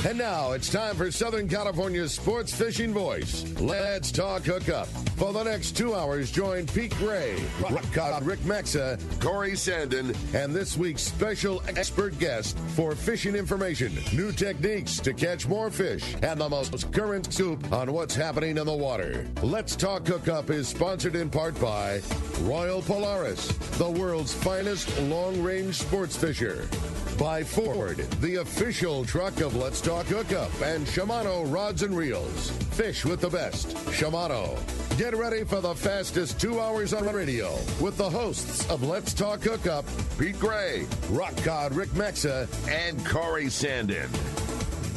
And now it's time for Southern California's sports fishing voice. Let's talk hookup. For the next 2 hours, join Pete Gray, Rick Maxa, Corey Sandin, and this week's special expert guest for fishing information, new techniques to catch more fish, and the most current scoop on what's happening in the water. Let's Talk Hookup is sponsored in part by Royal Polaris, the world's finest long-range sports fisher. By Ford, the official truck of Let's Talk Hookup, and Shimano Rods and Reels. Fish with the best. Shimano. Get ready for the fastest 2 hours on radio with the hosts of Let's Talk Hookup, Pete Gray, Rock God Rick Maxa, and Corey Sandin.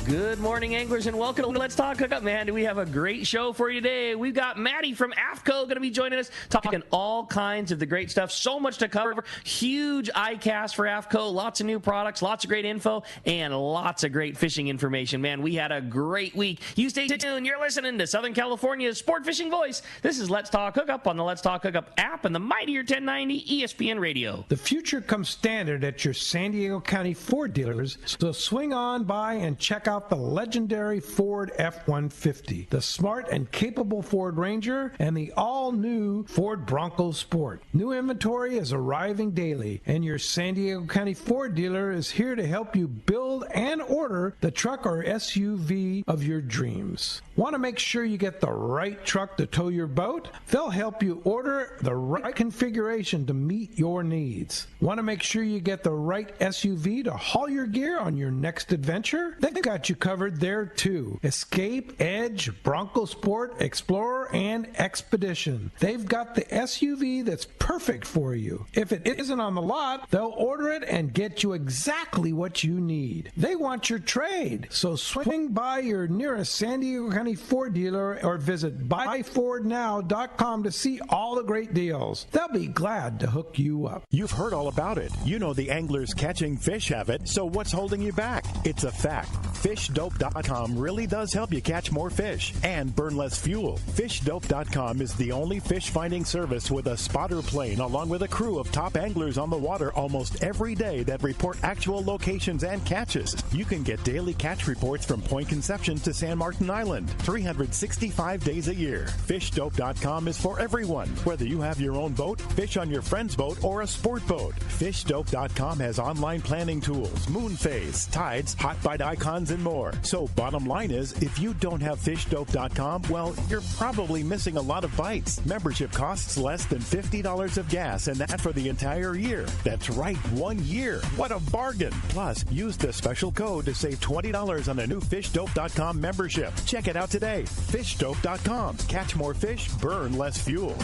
Good morning, anglers, and welcome to Let's Talk Hookup, man. Do we have a great show for you today? We've got Maddie from AFTCO going to be joining us, talking all kinds of the great stuff. So much to cover. Huge iCast for AFTCO. Lots of new products, lots of great info, and lots of great fishing information. Man, we had a great week. You stay tuned. You're listening to Southern California's sport fishing voice. This is Let's Talk Hookup on the Let's Talk Hookup app and the mightier 1090 ESPN radio. The future comes standard at your San Diego County Ford dealers, so swing on by and check out the legendary Ford F-150, the smart and capable Ford Ranger, and the all-new Ford Bronco Sport. New inventory is arriving daily, and your San Diego County Ford dealer is here to help you build and order the truck or SUV of your dreams. Want to make sure you get the right truck to tow your boat? They'll help you order the right configuration to meet your needs. Want to make sure you get the right SUV to haul your gear on your next adventure? They've got you covered there too. Escape, Edge, Bronco Sport, Explorer, and Expedition. They've got the SUV that's perfect for you. If it isn't on the lot, they'll order it and get you exactly what you need. They want your trade, so swing by your nearest San Diego County Ford dealer or visit buyfordnow.com to see all the great deals. They'll be glad to hook you up. You've heard all about it. You know the anglers catching fish have it, so what's holding you back? It's a fact. FishDope.com really does help you catch more fish and burn less fuel. FishDope.com is the only fish finding service with a spotter plane along with a crew of top anglers on the water almost every day that report actual locations and catches. You can get daily catch reports from Point Conception to San Martin Island, 365 days a year. FishDope.com is for everyone, whether you have your own boat, fish on your friend's boat, or a sport boat. FishDope.com has online planning tools, moon phase, tides, hot bite icons, and more. So bottom line is, if you don't have FishDope.com, well, you're probably missing a lot of bites. Membership costs less than $50 of gas, and that for the entire year. That's right, 1 year. What a bargain. Plus, use the special code to save $20 on a new FishDope.com membership. Check it out today. FishDope.com. Catch more fish, burn less fuel.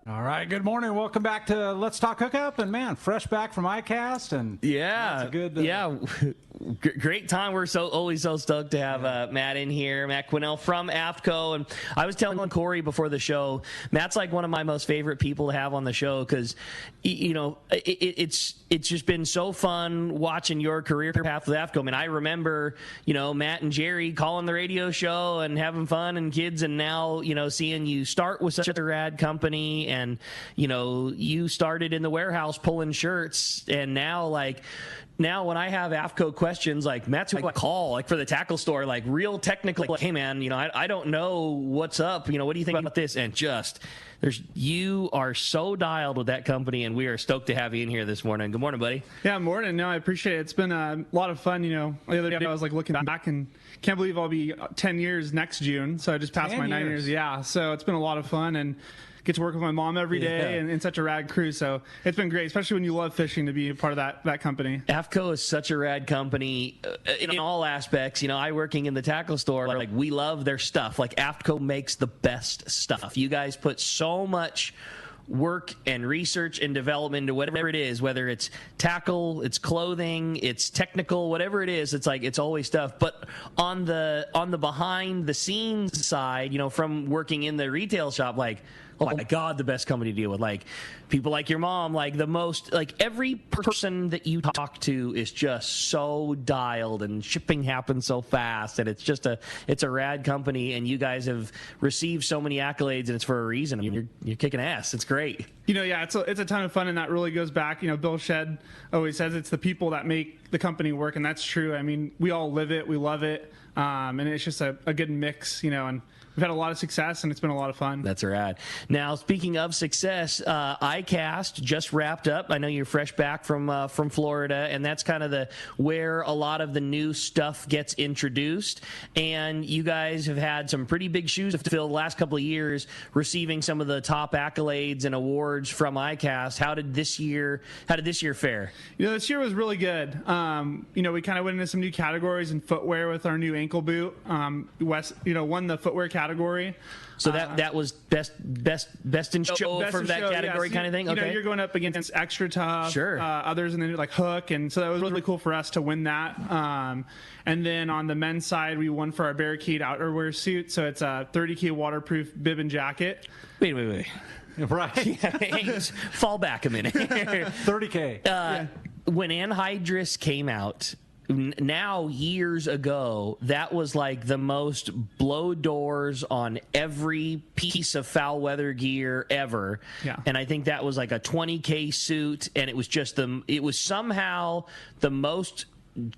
All right, good morning. Welcome back to Let's Talk Hookup. And, man, fresh back from iCast. And yeah, good. Great time. We're always so stoked to have Matt in here, Matt Quinnell from AFTCO. And I was telling Corey before the show, Matt's like one of my most favorite people to have on the show because, you know, it's just been so fun watching your career path with AFTCO. I mean, I remember, you know, Matt and Jerry calling the radio show and having fun and kids, and now, you know, seeing you start with such a rad company, and, you know, you started in the warehouse pulling shirts, and now when I have AFTCO questions, like, Matt's who I call, like, for the tackle store, like, real technical, like, hey, man, you know, I don't know what's up. You know, what do you think about this? And just, you are so dialed with that company, and we are stoked to have you in here this morning. Good morning, buddy. Yeah, morning. No, I appreciate it. It's been a lot of fun. You know, the other day I was, like, looking back and can't believe I'll be 10 years next June. So I just passed my 9 years. Yeah, so it's been a lot of fun, and get to work with my mom every day and such a rad crew. So it's been great, especially when you love fishing, to be a part of that company. AFTCO is such a rad company in all aspects. You know, I working in the tackle store, like, we love their stuff. Like, AFTCO makes the best stuff. You guys put so much work and research and development into whatever it is, whether it's tackle, it's clothing, it's technical, whatever it is. It's like, it's always stuff. But on the behind the scenes side, you know, from working in the retail shop, like, oh my God, the best company to deal with. Like, people like your mom, like, the most, like, every person that you talk to is just so dialed, and shipping happens so fast, and it's just it's a rad company, and you guys have received so many accolades, and it's for a reason. I mean, you're kicking ass. It's great. Yeah, it's a ton of fun, and that really goes back. Bill Shedd always says it's the people that make the company work, and that's true. I mean, we all live it, we love it, and it's just a good mix, and we've had a lot of success, and it's been a lot of fun. That's rad. Now, speaking of success, ICAST just wrapped up. I know you're fresh back from Florida, and that's kind of where a lot of the new stuff gets introduced. And you guys have had some pretty big shoes to fill the last couple of years, receiving some of the top accolades and awards from ICAST. How did this year fare? This year was really good. We kind of went into some new categories in footwear with our new ankle boot. Wes, won the footwear category. So that was best in show for that category, kind of thing. Okay. You're going up against Extra Tough, sure. Others, and then like Hook, and so that was really cool for us to win that. And then on the men's side, we won for our Barricade outerwear suit. So it's a 30K waterproof bib and jacket. Wait. Right. Fall back a minute. 30K. When Anhydrous came out, now years ago, that was like the most blow doors on every piece of foul weather gear ever. Yeah. And I think that was like a 20K suit, and it was somehow the most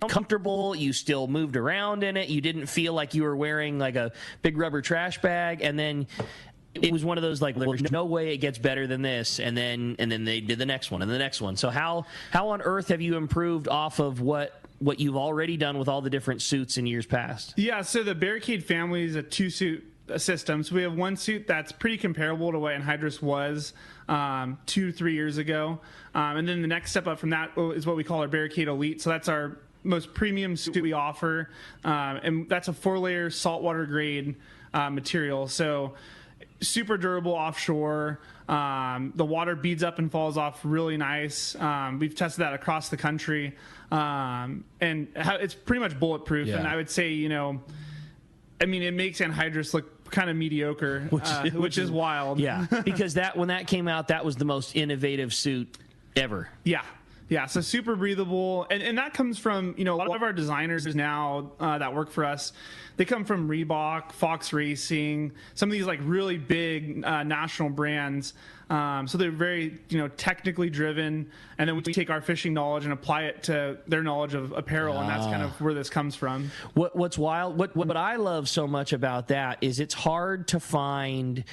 comfortable. You still moved around in it. You didn't feel like you were wearing like a big rubber trash bag. And then it was one of those like, there's no way it gets better than this. And then they did the next one and the next one. So how on earth have you improved off of what you've already done with all the different suits in years past? Yeah, so the Barricade family is a 2-suit system. So we have one suit that's pretty comparable to what Anhydrous was 2-3 years ago. And then the next step up from that is what we call our Barricade Elite. So that's our most premium suit we offer. And that's a 4-layer saltwater grade material. So super durable offshore. The water beads up and falls off really nice. We've tested that across the country. And it's pretty much bulletproof. Yeah. And I would say, it makes Anhydrous look kind of mediocre, which is wild. Yeah, because when that came out, that was the most innovative suit ever. Yeah, so super breathable. And that comes from, a lot of our designers now that work for us, they come from Reebok, Fox Racing, some of these like really big national brands. So they're very, technically driven. And then we take our fishing knowledge and apply it to their knowledge of apparel. And that's kind of where this comes from. What's wild, what I love so much about that is it's hard to find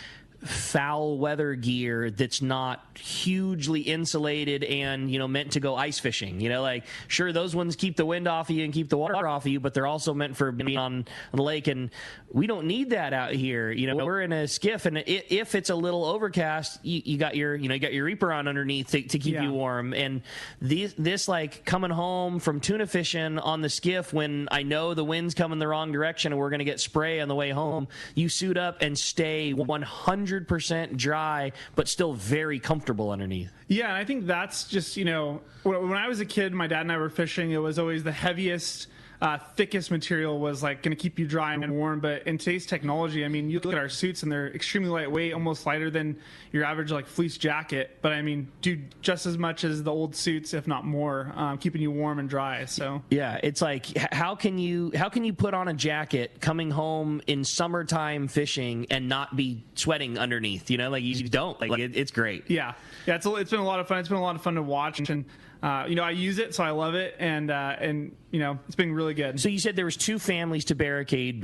foul weather gear that's not hugely insulated and meant to go ice fishing. Sure, those ones keep the wind off of you and keep the water off of you, but they're also meant for being on the lake, and we don't need that out here. We're in a skiff, and if it's a little overcast, you got your reaper on underneath to keep you warm. And this like coming home from tuna fishing on the skiff when I know the wind's coming the wrong direction and we're going to get spray on the way home, you suit up and stay 100% dry, but still very comfortable underneath. Yeah, and I think that's just, when I was a kid, my dad and I were fishing, it was always the heaviest, thickest material was like going to keep you dry and warm. But in today's technology, you look at our suits and they're extremely lightweight, almost lighter than your average like fleece jacket. But do just as much as the old suits, if not more, keeping you warm and dry. So yeah, it's like how can you put on a jacket coming home in summertime fishing and not be sweating underneath? You don't. It's great. Yeah. It's been a lot of fun. It's been a lot of fun to watch, and I use it, so I love it, and it's been really good. So you said there was 2 families to Barricade.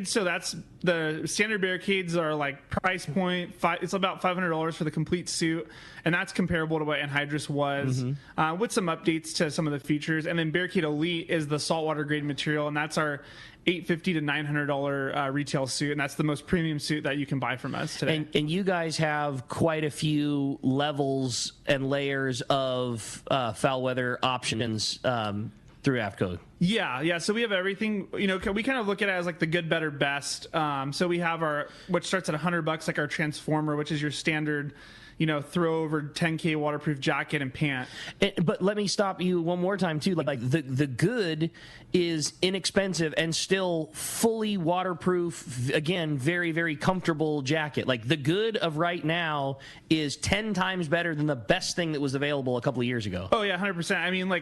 So that's the standard Barricades are like price point. It's about $500 for the complete suit, and that's comparable to what Anhydrous was, with some updates to some of the features. And then Barricade Elite is the saltwater grade material, and that's our $850 to $900 retail suit, and that's the most premium suit that you can buy from us today. And you guys have quite a few levels and layers of foul weather options through AFTCO. Yeah. So we have everything. We kind of look at it as like the good, better, best. So we have which starts at $100, like our Transformer, which is your standard, throw over 10K waterproof jacket and pant. But let me stop you one more time too. Like the good is inexpensive and still fully waterproof. Again, very, very comfortable jacket. Like the good of right now is 10 times better than the best thing that was available a couple of years ago. Oh yeah, 100%.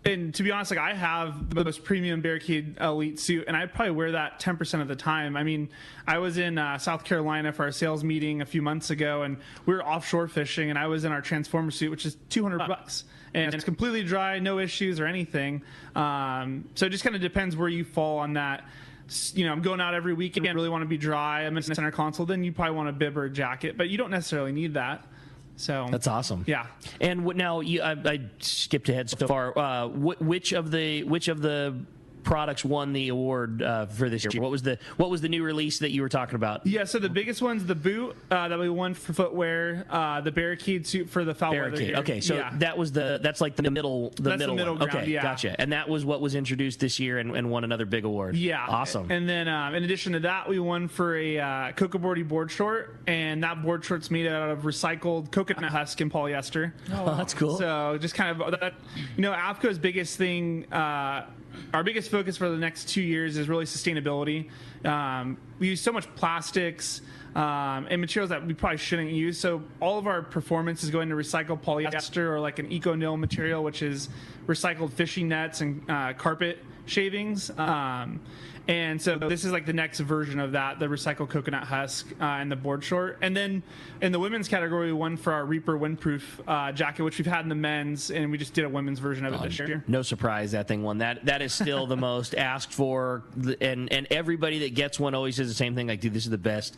And to be honest, like I have the most premium Barricade Elite suit, and I probably wear that 10% of the time. I mean, I was in South Carolina for our sales meeting a few months ago, and we were offshore fishing, and I was in our Transformer suit, which is $200, and it's completely dry, no issues or anything. So it just kind of depends where you fall on that. You know, I'm going out every weekend, I really want to be dry, I'm in the center console, then you probably want a bib or a jacket, but you don't necessarily need that. So that's awesome. Yeah. And now I skipped ahead so far. Which of the products won the award for this year? What was the new release that you were talking about? Yeah, so the biggest one's the boot that we won for footwear, the Barricade suit for the foul weather gear. Okay, so that's like the middle middle one. ground, Okay, yeah. Gotcha. And that was what was introduced this year and won another big award. Yeah, awesome. And then in addition to that, we won for a cocoa-boardy board short, and that board short's made out of recycled coconut husk and polyester. Oh, that's cool. So just kind of that, you know, AFTCO's biggest thing. Our biggest focus for the next 2 years is really sustainability. We use so much plastics and materials that we probably shouldn't use. So all of our performance is going to recycled polyester or like an eco-nil material, which is recycled fishing nets and carpet shavings. And so this is like the next version of that, the recycled coconut husk and the board short. And then in the women's category, we won for our Reaper windproof jacket, which we've had in the men's, and we just did a women's version of it this year. No surprise that thing won. That is still the most asked for, and everybody that gets one always says the same thing, like, dude, this is the best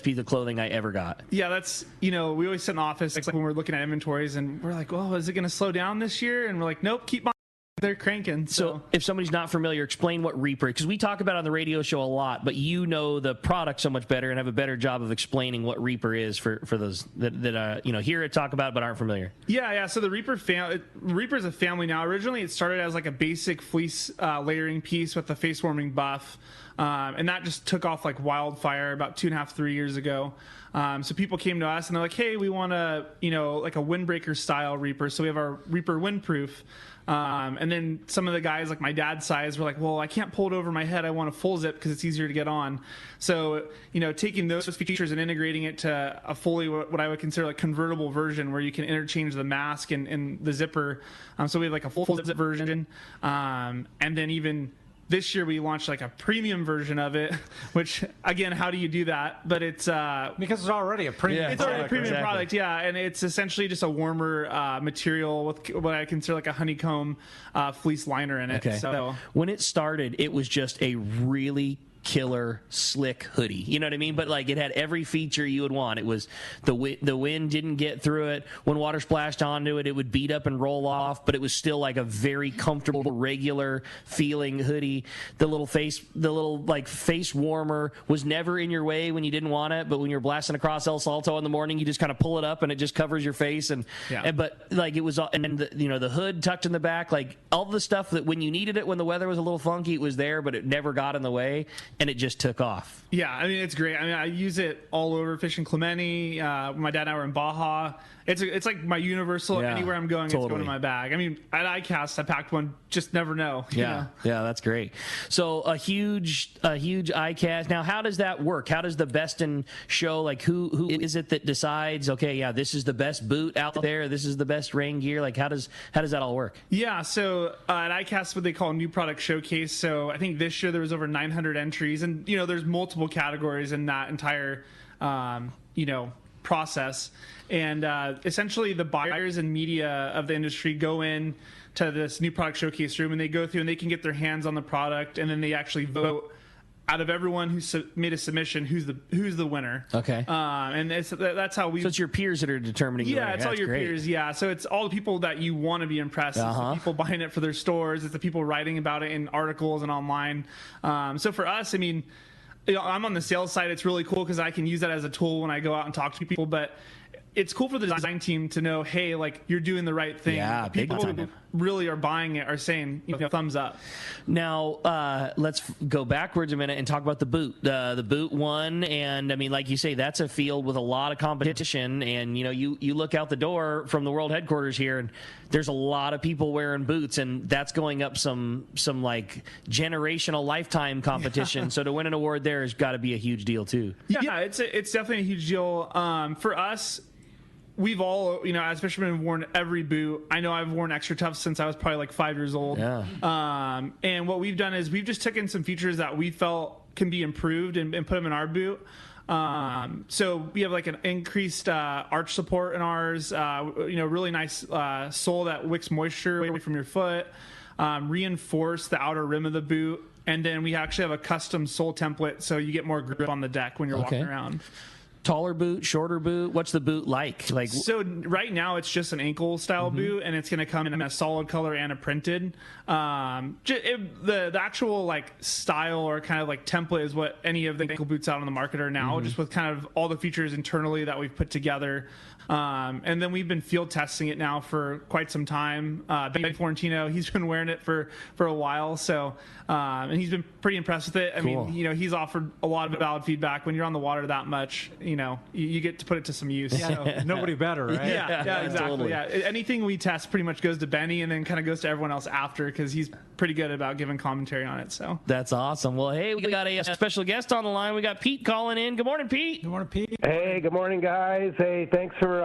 piece of clothing I ever got. Yeah, that's, you know, we always sit in the office like when we're looking at inventories, and we're like, well, is it going to slow down this year? And we're like, nope, keep on. They're cranking. So if somebody's not familiar, explain what Reaper, because we talk about it on the radio show a lot, but you know the product so much better and have a better job of explaining what Reaper is for those that you know, hear it talk about but aren't familiar. Yeah. So the Reaper's a family now. Originally, it started as like a basic fleece layering piece with a face warming buff, and that just took off like wildfire about 2.5-3 years ago. So people came to us and they're like, hey, we want a, you know, like a windbreaker style Reaper. So we have our Reaper windproof. And then some of the guys, like my dad's size, were like, well, I can't pull it over my head. I want a full zip because it's easier to get on. So, you know, taking those features and integrating it to a fully, what I would consider like convertible version where you can interchange the mask and the zipper. So we have like a full zip version. And then even this year we launched like a premium version of it, which again, how do you do that? But it's because it's already a premium. It's already a premium product, yeah, and it's essentially just a warmer material with what I consider like a honeycomb fleece liner in it. Okay. So when it started, it was just a really killer slick hoodie, you know what I mean? But like it had every feature you would want. It was the wind didn't get through it. When water splashed onto it, it would beat up and roll off, but it was still like a very comfortable, regular feeling hoodie. The little face warmer was never in your way when you didn't want it, but when you're blasting across El Salto in the morning, you just kind of pull it up and it just covers your face. But like it was, and the hood tucked in the back, like all the stuff that when you needed it, when the weather was a little funky, it was there, but it never got in the way. And it just took off. Yeah, I mean, it's great. I mean, I use it all over fishing Clemente. My dad and I were in Baja. It's like my universal. Yeah, anywhere I'm going, totally. It's going in my bag. I mean, at ICAST, I packed one. Just never know. Yeah, that's great. So a huge ICAST. Now, how does that work? How does the best in show, like who is it that decides? Okay, yeah, this is the best boot out there. This is the best rain gear. Like how does that all work? Yeah, so at ICAST, what they call a new product showcase. So I think this year there was over 900 entries, and you know, there's multiple categories in that entire process. And essentially the buyers and media of the industry go in to this new product showcase room, and they go through and they can get their hands on the product, and then they actually vote out of everyone who made a submission who's the winner. Okay. And that's how we. So it's your peers that are determining. Yeah, it's all your peers. Yeah, so it's all the people that you want to be impressed. It's the people buying it for their stores. It's the people writing about it in articles and online. So for us, I mean, you know, I'm on the sales side. It's really cool because I can use that as a tool when I go out and talk to people. But it's cool for the design team to know, hey, like you're doing the right thing. Yeah, people who really are buying it are saying, you know, thumbs up. Now let's go backwards a minute and talk about the boot. The boot won, and I mean, like you say, that's a field with a lot of competition. And you know, you look out the door from the world headquarters here, and there's a lot of people wearing boots, and that's going up some like generational lifetime competition. So to win an award there has got to be a huge deal too. Yeah, it's definitely a huge deal for us. we've all, as fishermen, worn every boot. I know I've worn Extra Tough since I was probably like 5 years old. Yeah. And what we've done is we've just taken some features that we felt can be improved and put them in our boot. So we have like an increased arch support in ours, really nice sole that wicks moisture away from your foot, reinforce the outer rim of the boot, and then we actually have a custom sole template so you get more grip on the deck when you're walking around. Taller boot, shorter boot? What's the boot like? So right now it's just an ankle style boot, and it's going to come in a solid color and a printed. The actual like style or kind of like template is what any of the ankle boots out on the market are now, just with kind of all the features internally that we've put together. And then we've been field testing it now for quite some time. Ben Florentino, he's been wearing it for a while, so and he's been pretty impressed with it. I mean, he's offered a lot of valid feedback. When you're on the water that much, you get to put it to some use. Yeah, so. nobody better, right? Yeah, exactly. Totally. Yeah, anything we test pretty much goes to Benny, and then kind of goes to everyone else after, because he's pretty good about giving commentary on it. So that's awesome. Well, hey, we got a special guest on the line. We got Pete calling in. Good morning, Pete. Good morning, Pete. Hey, good morning, guys. Hey, thanks for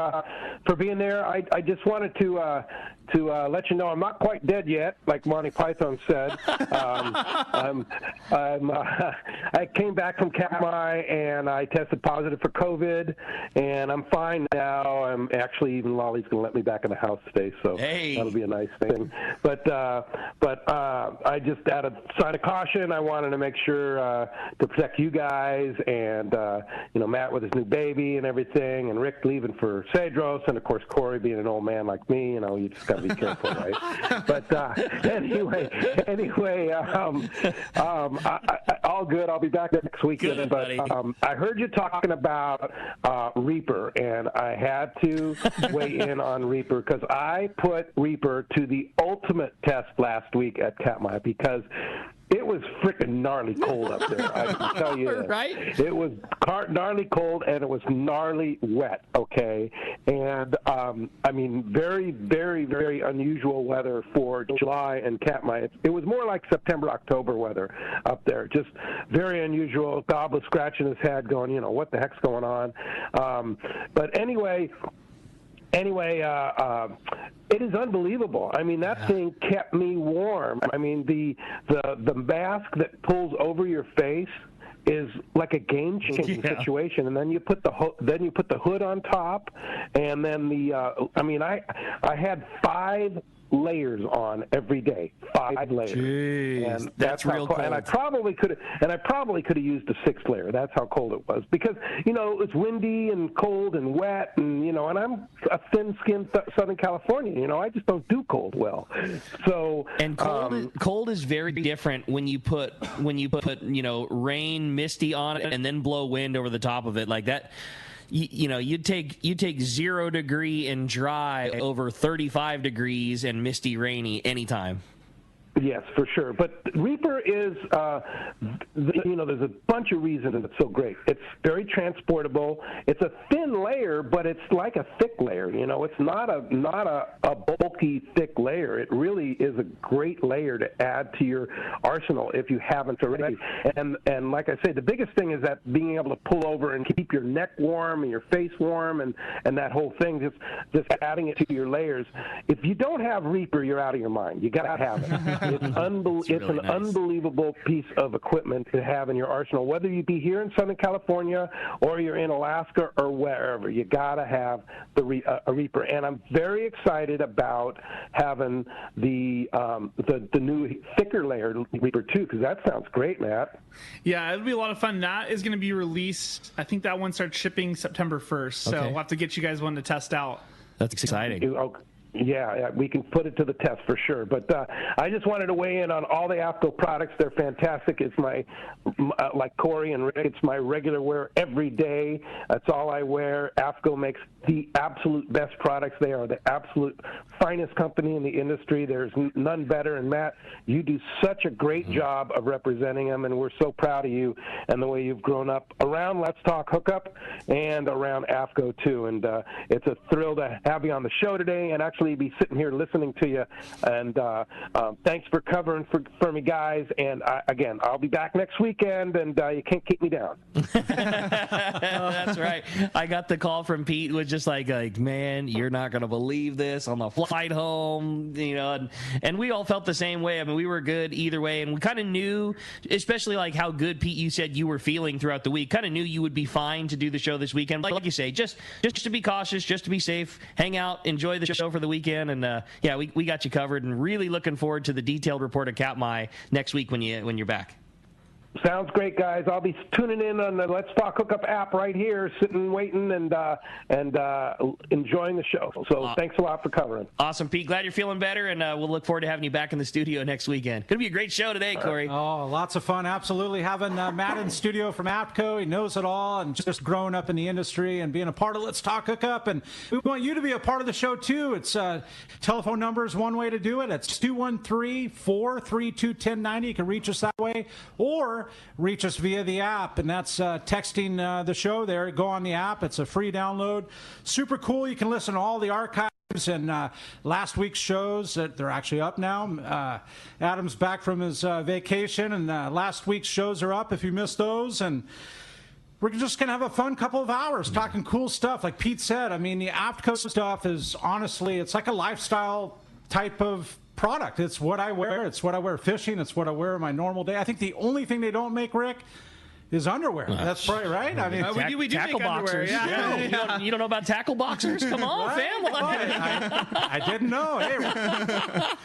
being there. I just wanted to let you know I'm not quite dead yet, like Monty Python said. I came back from Katmai and I tested positive for COVID, and I'm fine now. I'm actually, even Lolly's going to let me back in the house today, so that'll be a nice thing. But I just, out of sign of caution, I wanted to make sure to protect you guys and Matt with his new baby and everything, and Rick leaving for Cedros, and of course Corey being an old man like me. You just got to be careful, right? But anyway, all good. I'll be back next weekend. Good, but I heard you talking about Reaper, and I had to weigh in on Reaper because I put Reaper to the ultimate test last week at Katmai because it was freaking gnarly cold up there. I can tell you that. Right? It was gnarly cold, and it was gnarly wet, okay? And, very, very, very unusual weather for July and Katmai. It was more like September, October weather up there. Just very unusual. Bob was scratching his head going, what the heck's going on? But anyway, it is unbelievable. I mean, that thing kept me warm. I mean, the mask that pulls over your face is like a game-changing situation, and then you put the hood on top, and then I had 5 layers on every day, 5 layers. Jeez, and that's real cold. And I probably could have used a 6th layer. That's how cold it was because it's windy and cold and wet, and and I'm a thin-skinned Southern Californian. I just don't do cold well. So and cold is very different when you put rain, misty on it, and then blow wind over the top of it like that. You take 0 degree and dry over 35 degrees and misty, rainy anytime. Yes, for sure. But Reaper is, there's a bunch of reasons it's so great. It's very transportable. It's a thin layer, but it's like a thick layer. It's not a bulky, thick layer. It really is a great layer to add to your arsenal if you haven't already. And like I say, the biggest thing is that being able to pull over and keep your neck warm and your face warm and that whole thing, just adding it to your layers. If you don't have Reaper, you're out of your mind. You got to have it. It's an unbelievable piece of equipment to have in your arsenal, whether you be here in Southern California or you're in Alaska or wherever. You got to have a Reaper, and I'm very excited about having the new thicker layer Reaper too, because that sounds great, Matt. Yeah, it'll be a lot of fun. That is going to be released. I think that one starts shipping September 1st, so we'll have to get you guys one to test out. That's exciting. Yeah, we can put it to the test for sure. But I just wanted to weigh in on all the AFTCO products. They're fantastic. It's like Corey and Rick, it's my regular wear every day. That's all I wear. AFTCO makes the absolute best products. They are the absolute finest company in the industry. There's none better. And Matt, you do such a great job of representing them, and we're so proud of you and the way you've grown up around Let's Talk Hookup and around AFTCO too. And it's a thrill to have you on the show today. And actually, actually be sitting here listening to you. And thanks for covering for me, guys. And again, I'll be back next weekend, and you can't keep me down. That's right. I got the call from Pete. It was just like, man, you're not going to believe this on the flight home, and we all felt the same way. I mean, we were good either way, and we kind of knew, especially like how good, Pete, you said you were feeling throughout the week, kind of knew you would be fine to do the show this weekend. Like you say, just to be cautious, just to be safe, hang out, enjoy the show for the weekend, and we got you covered, and really looking forward to the detailed report of Katmai next week when you're back. Sounds great, guys. I'll be tuning in on the Let's Talk Hookup app right here, sitting, waiting, and enjoying the show. So thanks a lot for covering. Awesome, Pete. Glad you're feeling better, and we'll look forward to having you back in the studio next weekend. Going to be a great show today, Corey. Oh, lots of fun. Absolutely. Having Matt in studio from AFTCO. He knows it all, and just growing up in the industry and being a part of Let's Talk Hookup. And we want you to be a part of the show, too. It's telephone number is one way to do it. It's 213-432-1090. You can reach us that way, or reach us via the app, and that's texting the show there. Go on the app. It's a free download. Super cool. You can listen to all the archives and last week's shows. They're actually up now. Adam's back from his vacation, and last week's shows are up if you missed those. And we're just going to have a fun couple of hours talking cool stuff. Like Pete said, I mean, the AFTCO stuff is honestly, it's like a lifestyle type of product. It's what I wear. It's what I wear fishing. It's what I wear in my normal day. I think the only thing they don't make, Rick, is underwear. That's probably right. I mean, we do tackle make boxers. Underwear, yeah. You don't know about tackle boxers? Come on, fam. I didn't know. Hey,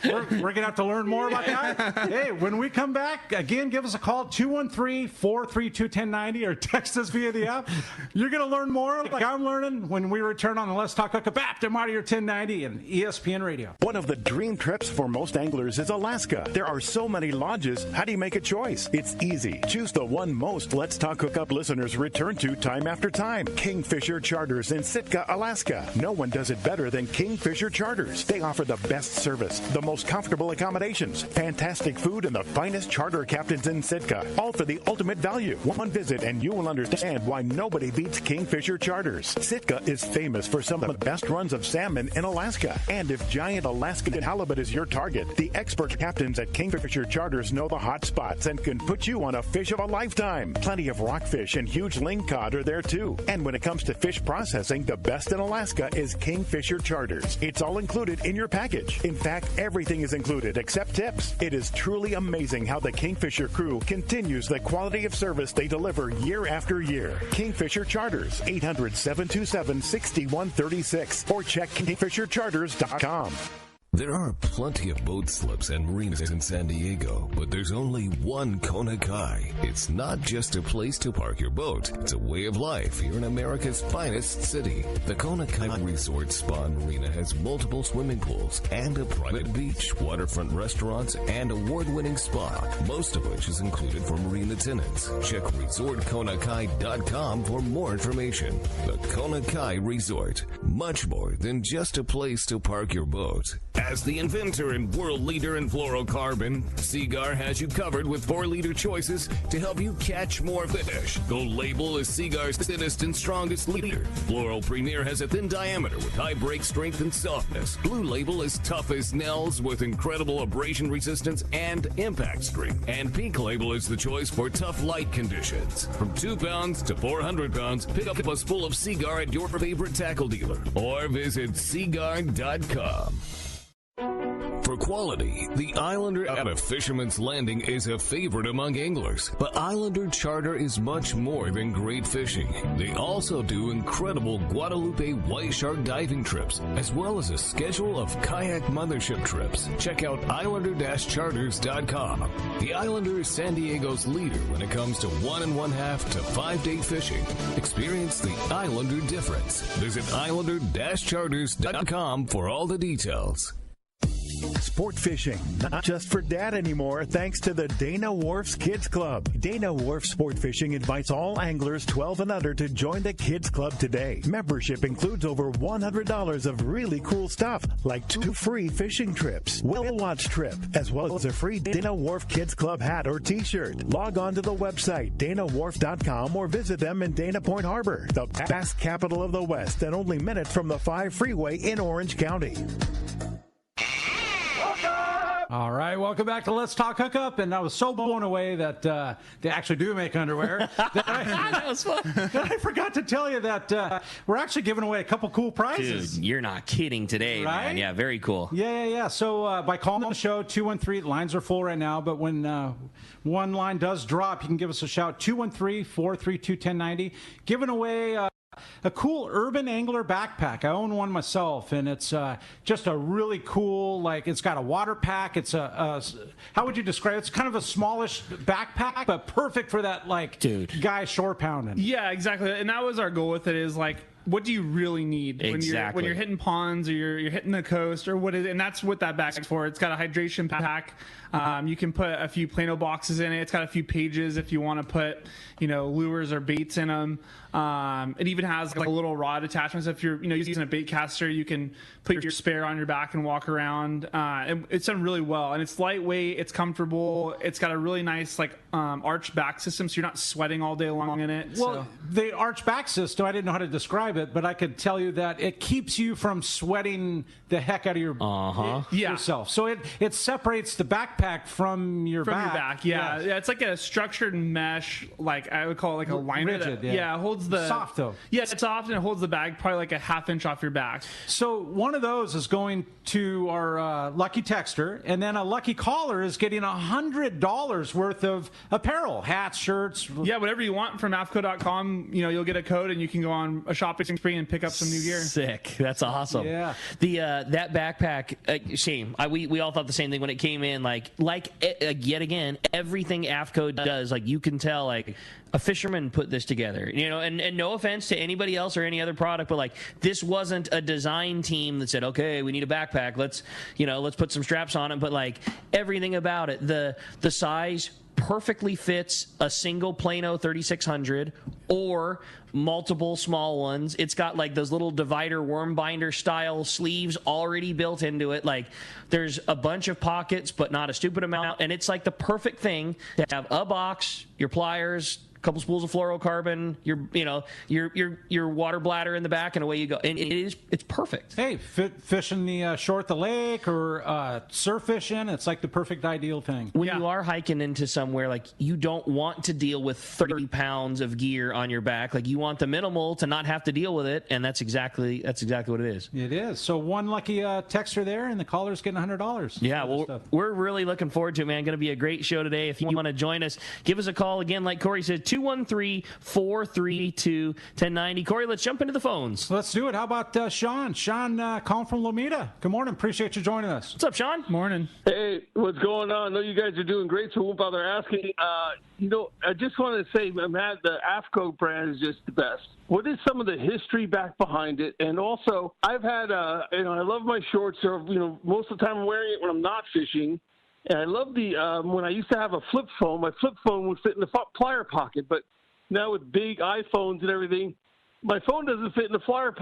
we're going to have to learn more about that. Hey, when we come back, again, give us a call, 213-432-1090, or text us via the app. You're going to learn more, like I'm learning, when we return on the Let's Talk Hookup app, Demario 1090 and ESPN Radio. One of the dream trips for most anglers is Alaska. There are so many lodges. How do you make a choice? It's easy. Choose the one most Let's Talk Hookup listeners return to time after time. Kingfisher Charters in Sitka, Alaska. No one does it better than Kingfisher Charters. They offer the best service, the most comfortable accommodations, fantastic food, and the finest charter captains in Sitka. All for the ultimate value. One visit and you will understand why nobody beats Kingfisher Charters. Sitka is famous for some of the best runs of salmon in Alaska. And if giant Alaskan halibut is your target, the expert captains at Kingfisher Charters know the hot spots and can put you on a fish of a lifetime. Plenty of rockfish and huge lingcod are there too. And when it comes to fish processing, the best in Alaska is Kingfisher Charters. It's all included in your package. In fact, everything is included except tips. It is truly amazing how the Kingfisher crew continues the quality of service they deliver year after year. Kingfisher Charters, 800-727-6136, or check kingfishercharters.com. There are plenty of boat slips and marinas in San Diego, but there's only one Kona Kai. It's not just a place to park your boat. It's a way of life here in America's finest city. The Kona Kai Resort Spa and Marina has multiple swimming pools and a private beach, waterfront restaurants, and award-winning spa, most of which is included for marina tenants. Check resortkonakai.com for more information. The Kona Kai Resort, much more than just a place to park your boat. As the inventor and world leader in fluorocarbon, Seaguar has you covered with 4-liter choices to help you catch more fish. Gold Label is Seaguar's thinnest and strongest leader. Fluoro Premier has a thin diameter with high break strength and softness. Blue Label is tough as nails with incredible abrasion resistance and impact strength. And Pink Label is the choice for tough light conditions. From 2 pounds to 400 pounds, pick up a spool of Seaguar at your favorite tackle dealer or visit Seaguar.com. For quality, the Islander out of Fisherman's Landing is a favorite among anglers. But Islander Charter is much more than great fishing. They also do incredible Guadalupe white shark diving trips, as well as a schedule of kayak mothership trips. Check out islander-charters.com. The Islander is San Diego's leader when it comes to 1 1/2 to 5-day fishing. Experience the Islander difference. Visit islander-charters.com for all the details. Sport fishing, not just for dad anymore, thanks to the Dana Wharf's Kids Club. Dana Wharf Sport Fishing invites all anglers 12 and under to join the Kids Club today. Membership includes over $100 of really cool stuff, like 2 free fishing trips, whale watch trip, as well as a free Dana Wharf Kids Club hat or t-shirt. Log on to the website, danawharf.com, or visit them in Dana Point Harbor, the best capital of the West and only minutes from the 5 freeway in Orange County. All right, welcome back to Let's Talk Hookup. And I was so blown away that they actually do make underwear. That was fun. I forgot to tell you that we're actually giving away a couple cool prizes. Dude, you're not kidding today, right? Man. Yeah, very cool. Yeah. So by calling the show, 213, lines are full right now, but when one line does drop, you can give us a shout, 213-432-1090. Giving away a cool urban angler backpack. I own one myself, and it's just a really cool, like, it's got a water pack. It's how would you describe it? It's kind of a smallish backpack, but perfect for that, like, guy shore pounding. Yeah, exactly. And that was our goal with it, is like, what do you really need when you're hitting ponds or you're hitting the coast or what is, and that's what that backpack's for. It's got a hydration pack. You can put a few Plano boxes in it. It's got a few pages if you want to put, lures or baits in them. It even has like a little rod attachment. So if you're, using a bait caster, you can put your spare on your back and walk around. And it's done really well, and it's lightweight. It's comfortable. It's got a really nice arch back system, so you're not sweating all day long in it. Well, the arch back system, I didn't know how to describe it, but I could tell you that it keeps you from sweating the heck out of yourself. So it separates the backpack from your back. Yeah, it's like a structured mesh, like I would call it like a liner. Rigid, it holds the soft though. Yeah, it's soft, and it holds the bag probably like a half inch off your back. So one of those is going to our lucky texter, and then a lucky caller is getting $100 worth of apparel, hats, shirts. Yeah, whatever you want from AFTCO.com. You'll get a code, and you can go on a shopping spree and pick up some new gear. Sick. That's awesome. Yeah. The that backpack, shame. We all thought the same thing when it came in. Like yet again, everything AFTCO does, like you can tell, like a fisherman put this together. And no offense to anybody else or any other product, but like this wasn't a design team that said, okay, we need a backpack. Let's put some straps on it. But like everything about it, the size perfectly fits a single Plano 3600 or multiple small ones. It's got like those little divider worm binder style sleeves already built into it. Like there's a bunch of pockets, but not a stupid amount. And it's like the perfect thing to have a box, your pliers, a couple spools of fluorocarbon, your water bladder in the back, and away you go. And it's perfect. Hey, fishing the shore at the lake or surf fishing, it's like the perfect ideal thing. When you are hiking into somewhere, like you don't want to deal with 30 pounds of gear on your back. Like you want the minimal to not have to deal with it, and that's exactly what it is. It is. So one lucky texter there, and the caller's getting $100. Yeah, well, we're really looking forward to it, man. Going to be a great show today. If you want to join us, give us a call again. Like Corey said, 213-432-1090. Corey, let's jump into the phones. Let's do it. How about Sean? Sean calling from Lomita. Good morning. Appreciate you joining us. What's up, Sean? Morning. Hey, what's going on? I know you guys are doing great, so I won't bother asking. I just want to say, Matt, the Afco brand is just the best. What is some of the history back behind it? And also, I've had, I love my shorts. So, most of the time I'm wearing it when I'm not fishing. And I love when I used to have a flip phone, my flip phone would fit in the plier pocket. But now with big iPhones and everything, my phone doesn't fit in the pliers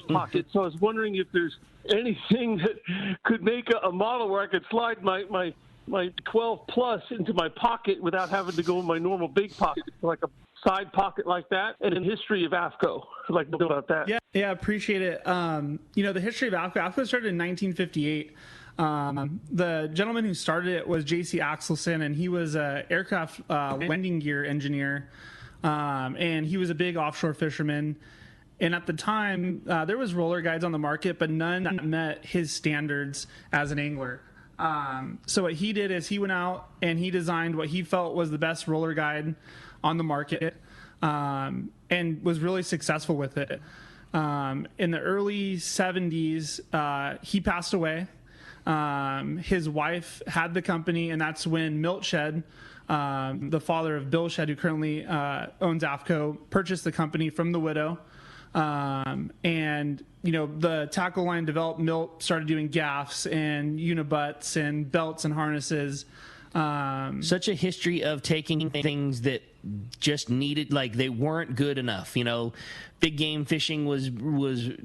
pocket. So I was wondering if there's anything that could make a model where I could slide my 12 Plus into my pocket without having to go in my normal big pocket, like a side pocket like that. And in history of AFTCO, I'd like to know about that. Yeah, appreciate it. The history of AFTCO started in 1958. The gentleman who started it was J.C. Axelson, and he was an aircraft landing gear engineer, and he was a big offshore fisherman. And at the time, there was roller guides on the market, but none that met his standards as an angler. So what he did is he went out and he designed what he felt was the best roller guide on the market, and was really successful with it. In the early 70s, he passed away. His wife had the company, and that's when Milt Shed, the father of Bill Shed, who currently owns AFTCO, purchased the company from the widow. And the tackle line developed. Milt started doing gaffs and unibutts and belts and harnesses. Such a history of taking things that just needed, like, they weren't good enough. Big game fishing was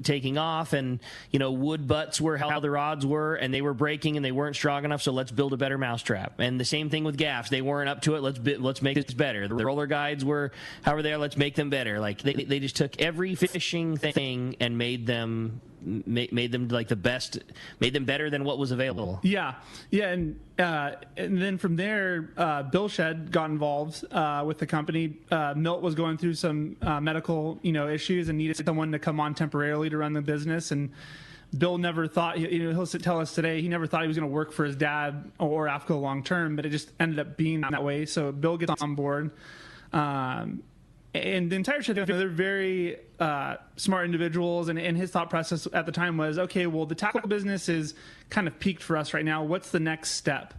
taking off, and wood butts were how the rods were, and they were breaking and they weren't strong enough, so let's build a better mousetrap. And the same thing with gaffs. They weren't up to it. Let's make this better. The roller guides were how were there, let's make them better. Like, they just took every fishing thing and made them like the best, made them better than what was available. And then from there, Bill Shedd got involved with the company. Milt was going through some medical issues and needed someone to come on temporarily to run the business, and Bill never thought, he'll tell us today, he never thought he was going to work for his dad or AFTCO long term, but it just ended up being that way. So Bill gets on board. And the entire ship, they're very smart individuals, and his thought process at the time was, okay, well, the tackle business is kind of peaked for us right now. What's the next step?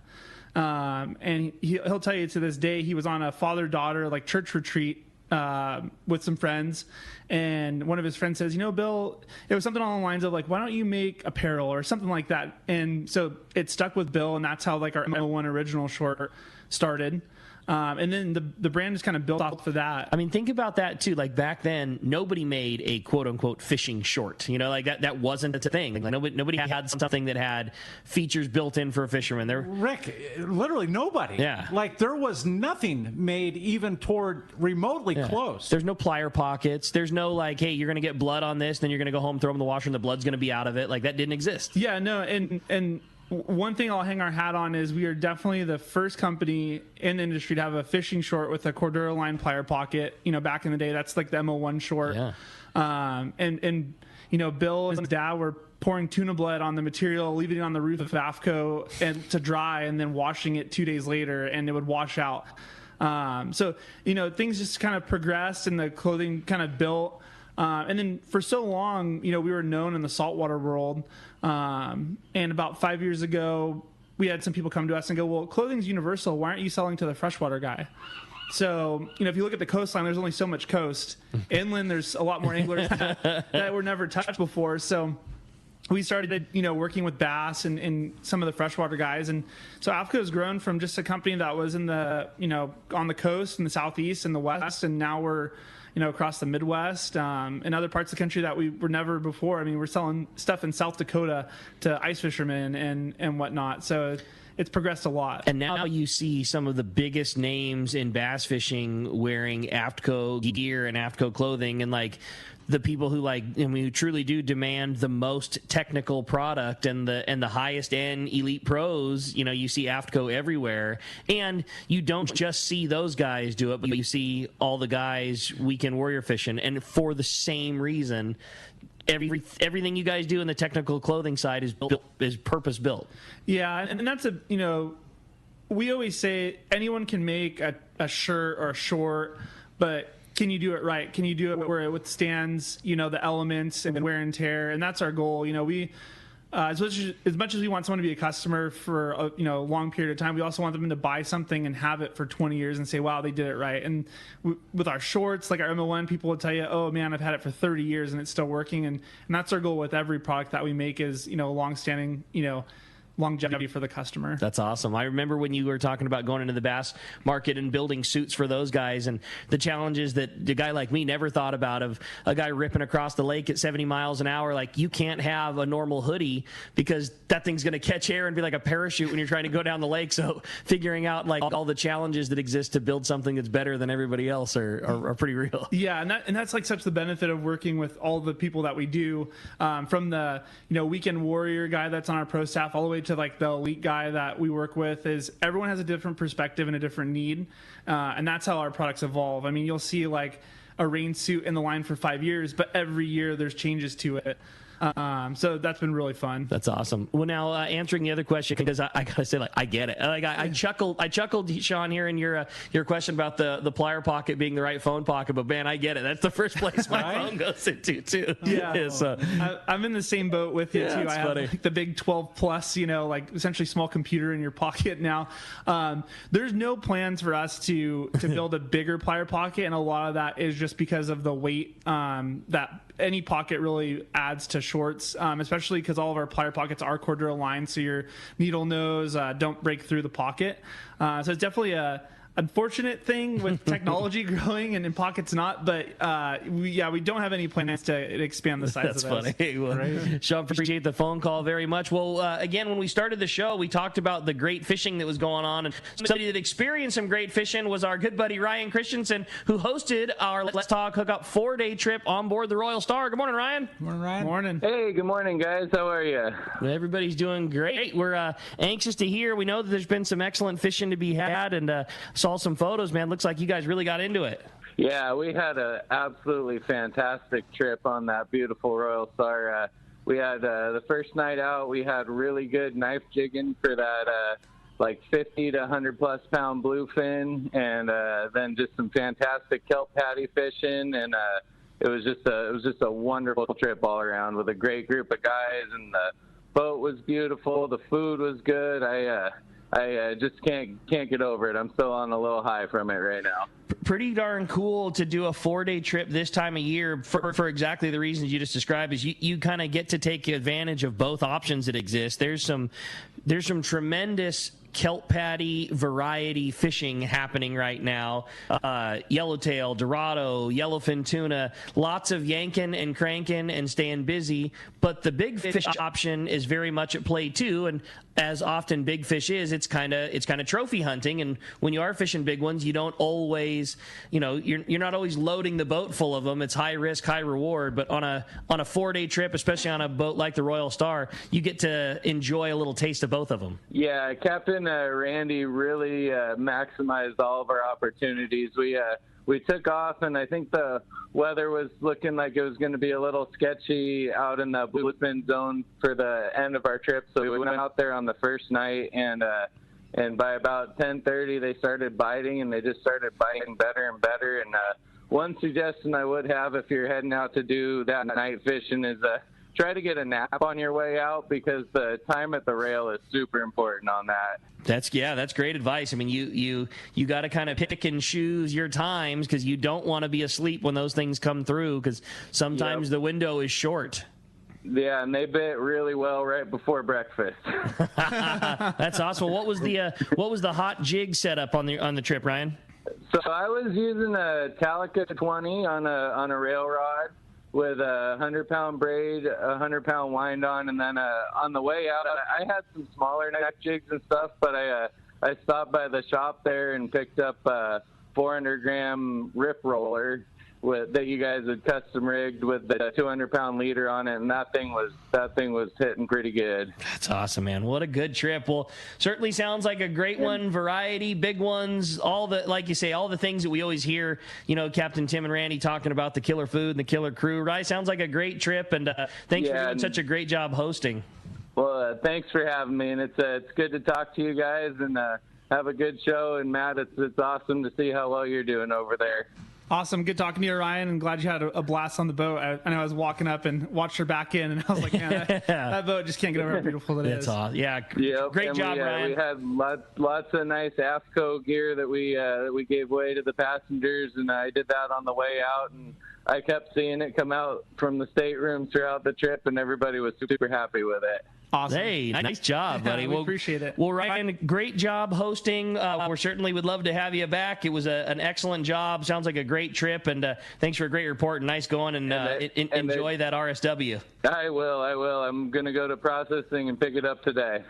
And he'll tell you to this day, he was on a father-daughter like church retreat with some friends, and one of his friends says, Bill, it was something along the lines of like, why don't you make apparel or something like that? And so it stuck with Bill, and that's how like our M01 original short started. And then the brand is kind of built off of that. I mean, think about that too. Like, back then, nobody made a quote unquote fishing short. Like that wasn't a thing. Like, nobody had something that had features built in for a fisherman. Rick, literally nobody. Yeah. Like, there was nothing made even toward remotely close. There's no plier pockets. There's no like, hey, you're going to get blood on this, then you're going to go home, throw them in the washer, and the blood's going to be out of it. Like, that didn't exist. Yeah, no, and one thing I'll hang our hat on is we are definitely the first company in the industry to have a fishing short with a Cordura line plier pocket. Back in the day, that's like the M01 short. Yeah. And Bill and his dad were pouring tuna blood on the material, leaving it on the roof of Afco and to dry, and then washing it 2 days later, and it would wash out. So things just kind of progressed, and the clothing kind of built. And then for so long, we were known in the saltwater world. And about 5 years ago, we had some people come to us and go, well, clothing's universal. Why aren't you selling to the freshwater guy? So, if you look at the coastline, there's only so much coast. Inland, there's a lot more anglers that were never touched before. So we started, working with bass and some of the freshwater guys. And so AFTCO has grown from just a company that was in the, on the coast in the southeast and the west. And now we're, across the Midwest, and other parts of the country that we were never before. I mean, we're selling stuff in South Dakota to ice fishermen and whatnot. So it's progressed a lot. And now you see some of the biggest names in bass fishing wearing AFTCO gear and AFTCO clothing, and like the people who who truly do demand the most technical product and the highest end elite pros. You see AFTCO everywhere, and you don't just see those guys do it, but you see all the guys weekend warrior fishing, and for the same reason. Everything you guys do in the technical clothing side is purpose built. Yeah, and that's we always say anyone can make a shirt or a short, but can you do it right? Can you do it where it withstands, the elements and wear and tear? And that's our goal. We as much as we want someone to be a customer for a long period of time, we also want them to buy something and have it for 20 years and say, wow, they did it right. And with our shorts, like our M01, people will tell you, oh man, I've had it for 30 years and it's still working. And that's our goal with every product that we make is, long-standing, longevity for the customer. That's awesome. I remember when you were talking about going into the bass market and building suits for those guys, and the challenges that the guy like me never thought about, of a guy ripping across the lake at 70 miles an hour. Like, you can't have a normal hoodie because that thing's going to catch air and be like a parachute when you're trying to go down the lake. So figuring out like all the challenges that exist to build something that's better than everybody else are pretty real. Yeah, and that's like such the benefit of working with all the people that we do, from the weekend warrior guy that's on our pro staff all the way to like the elite guy that we work with. Is everyone has a different perspective and a different need, and that's how our products evolve. I mean, you'll see like a rain suit in the line for 5 years, but every year there's changes to it. So that's been really fun. That's awesome. Well, now answering the other question, because I gotta say, like, I get it. Like, I chuckled, Sean, here in your question about the plier pocket being the right phone pocket. But man, I get it. That's the first place my phone goes into too. Yeah, I'm in the same boat with you too. I have like the big 12 plus, like essentially small computer in your pocket now. There's no plans for us to build a bigger plier pocket, and a lot of that is just because of the weight that any pocket really adds to shorts, especially because all of our plier pockets are Cordura lined, so your needle nose don't break through the pocket. So it's definitely a unfortunate thing with technology growing and in pockets not, but we don't have any plans to expand the size of this. That's funny. Well, Sean, appreciate the phone call very much. Well, again, when we started the show, we talked about the great fishing that was going on, and somebody that experienced some great fishing was our good buddy Ryan Christensen, who hosted our Let's Talk Hookup 4-day trip on board the Royal Star. Good morning, Ryan. Good morning, Ryan. Morning. Hey, good morning, guys. How are you? Everybody's doing great. We're anxious to hear. We know that there's been some excellent fishing to be had, and saw some photos, man. Looks like you guys really got into it. Yeah, we had an absolutely fantastic trip on that beautiful Royal Star. We had the first night out, we had really good knife jigging for that like 50 to 100 plus pound bluefin, and then just some fantastic kelp patty fishing, and it was just a wonderful trip all around with a great group of guys, and the boat was beautiful, the food was good. I just can't get over it. I'm still on a little high from it right now. Pretty darn cool to do a 4-day trip this time of year for exactly the reasons you just described. Is you kind of get to take advantage of both options that exist. There's some tremendous kelp patty variety fishing happening right now. Yellowtail, Dorado, yellowfin tuna, lots of yanking and cranking and staying busy. But the big fish option is very much at play too. And as often big fish is, it's kind of trophy hunting. And when you are fishing big ones, you don't always, you're not always loading the boat full of them. It's high risk, high reward. But on a 4-day trip, especially on a boat like the Royal Star, you get to enjoy a little taste of both of them. Yeah, Captain Randy really maximized all of our opportunities. We took off, and I think the weather was looking like it was going to be a little sketchy out in the bluefin zone for the end of our trip. So we went out there on the first night, and by about 10:30 they started biting, and they just started biting better and better. And one suggestion I would have if you're heading out to do that night fishing is try to get a nap on your way out, because the time at the rail is super important on that. That's great advice. I mean, you got to kind of pick and choose your times, because you don't want to be asleep when those things come through, because sometimes the window is short. Yeah, and they bit really well right before breakfast. That's awesome. What was the hot jig setup on the trip, Ryan? So I was using a Calica 20 on a rail rod with a 100-pound braid, a 100-pound wind on, and then on the way out, I had some smaller neck jigs and stuff, but I stopped by the shop there and picked up a 400-gram rip roller that you guys had custom rigged with the 200-pound leader on it, and that thing was hitting pretty good. That's awesome, man. What a good trip. Well, certainly sounds like a great one. Variety, big ones, like you say, all the things that we always hear. Captain Tim and Randy talking about the killer food and the killer crew. Right? Sounds like a great trip, and thanks for doing such a great job hosting. Well, thanks for having me, and it's good to talk to you guys, and have a good show. And Matt, it's awesome to see how well you're doing over there. Awesome. Good talking to you, Ryan, and glad you had a blast on the boat. I know I was walking up and watched her back in, and I was like, man, that boat just can't get over how beautiful it is. That's awesome. Yeah, great job, Ryan. We had lots of nice AFTCO gear that we gave away to the passengers, and I did that on the way out, and I kept seeing it come out from the staterooms throughout the trip, and everybody was super happy with it. Awesome. Hey, nice job, buddy. We appreciate it. Well, Ryan, great job hosting. We certainly would love to have you back. It was an excellent job. Sounds like a great trip, and thanks for a great report. Nice going, and enjoy that RSW. I will. I'm going to go to processing and pick it up today.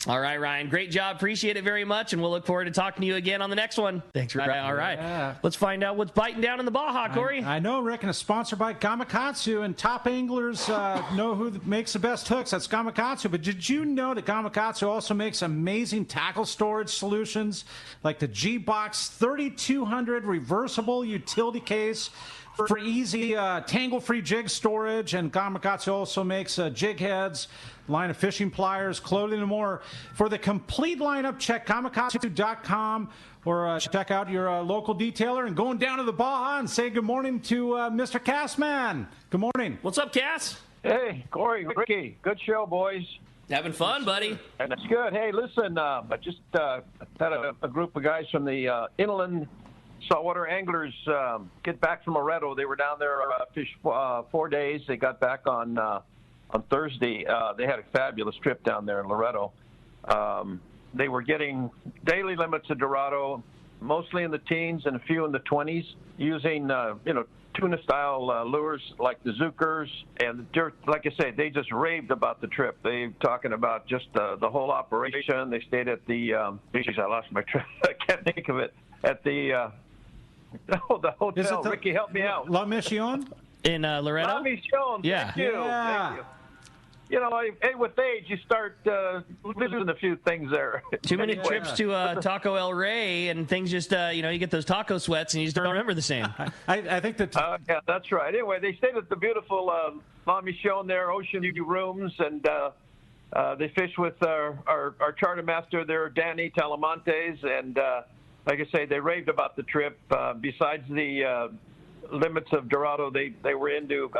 All right, Ryan. Great job. Appreciate it very much, and we'll look forward to talking to you again on the next one. Thanks, Ryan. All right. Yeah. Let's find out what's biting down in the Baja, Corey. I know, Rick, and it's sponsored by Gamakatsu, and top anglers know who makes the best hooks. That's Gamakatsu. But did you know that Gamakatsu also makes amazing tackle storage solutions like the G-Box 3200 reversible utility case for easy tangle-free jig storage, and Gamakatsu also makes jig heads, line of fishing pliers, clothing, and more. For the complete lineup, check Gamakatsu.com or check out your local detailer. And going down to the Baja and say good morning to Mr. Cassman. Good morning. What's up, Cass? Hey, Corey, Ricky. Good show, boys. Having fun, buddy. And that's good. Hey, listen, I just had a group of guys from the inland saltwater anglers get back from Loretto. They were down there fish 4 days. They got back on Thursday. They had a fabulous trip down there in Loretto. They were getting daily limits of Dorado, mostly in the teens and a few in the 20s, using tuna-style lures like the Zookers. And like I say, they just raved about the trip. They talking about just the whole operation. They stayed at the I lost my trip. I can't think of it. At the hotel. Ricky, help me out. La Mission? In Loretto? La Mission. Yeah. Thank you. Thank you. With age, you start losing a few things there. Too many trips to Taco El Rey, and things just, you get those taco sweats, and you just don't remember the same. I think that. Yeah, that's right. Anyway, they stayed at the beautiful La Mission there, ocean view rooms, and they fished with our charter master there, Danny Talamontes, and like I say, they raved about the trip. Besides the limits of Dorado, they were into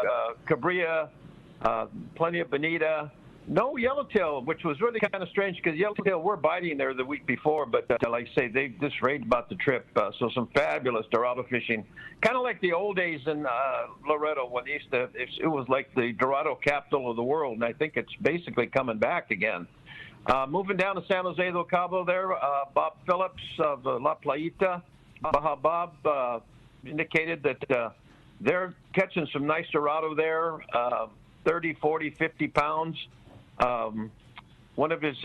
Cabrilla. Plenty of bonita, no yellowtail, which was really kind of strange because yellowtail were biting there the week before, but like I say, they just raved about the trip. So some fabulous Dorado fishing, kind of like the old days in Loretto when they used to. It was like the Dorado capital of the world, and I think it's basically coming back again. Moving down to San Jose del Cabo there, Bob Phillips of La Playita. Bob indicated that they're catching some nice Dorado there. 30, 40, 50 pounds. One of his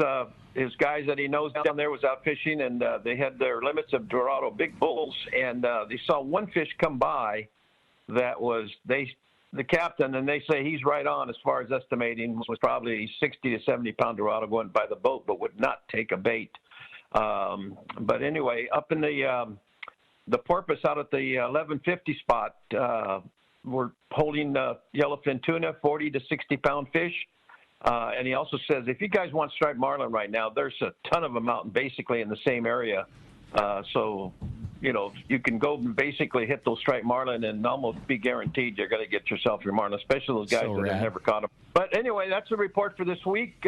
guys that he knows down there was out fishing, and they had their limits of Dorado big bulls, and they saw one fish come by that was the captain, and they say he's right on as far as estimating, was probably 60 to 70 pound Dorado going by the boat, but would not take a bait. But anyway, up in the porpoise out at the 1150 spot, we're holding yellowfin tuna, 40 to 60 pound fish. And he also says, if you guys want striped marlin right now, there's a ton of them out basically in the same area. So, you can go and basically hit those striped marlin and almost be guaranteed you're going to get yourself your marlin, especially those guys that have never caught them. But anyway, that's the report for this week.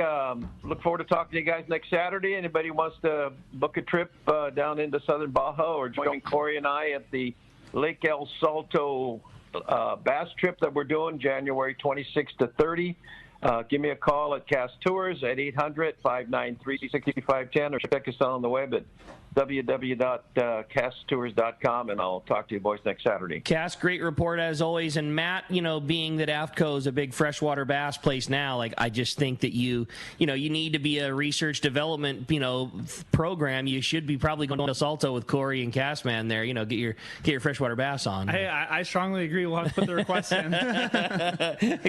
Look forward to talking to you guys next Saturday. Anybody wants to book a trip down into Southern Baja or join Corey and I at the Lake El Salto bass trip that we're doing January 26th to 30. Give me a call at Cast Tours at 800-593-6510 or check us out on the web at www.casttours.com, and I'll talk to you boys next Saturday. Cass, great report as always. And Matt, being that AFTCO is a big freshwater bass place now, I just think that you need to be a research development, program. You should be probably going to Salto with Corey and Cass, man. There, get your freshwater bass on. Hey, I strongly agree. We'll have to put the request in.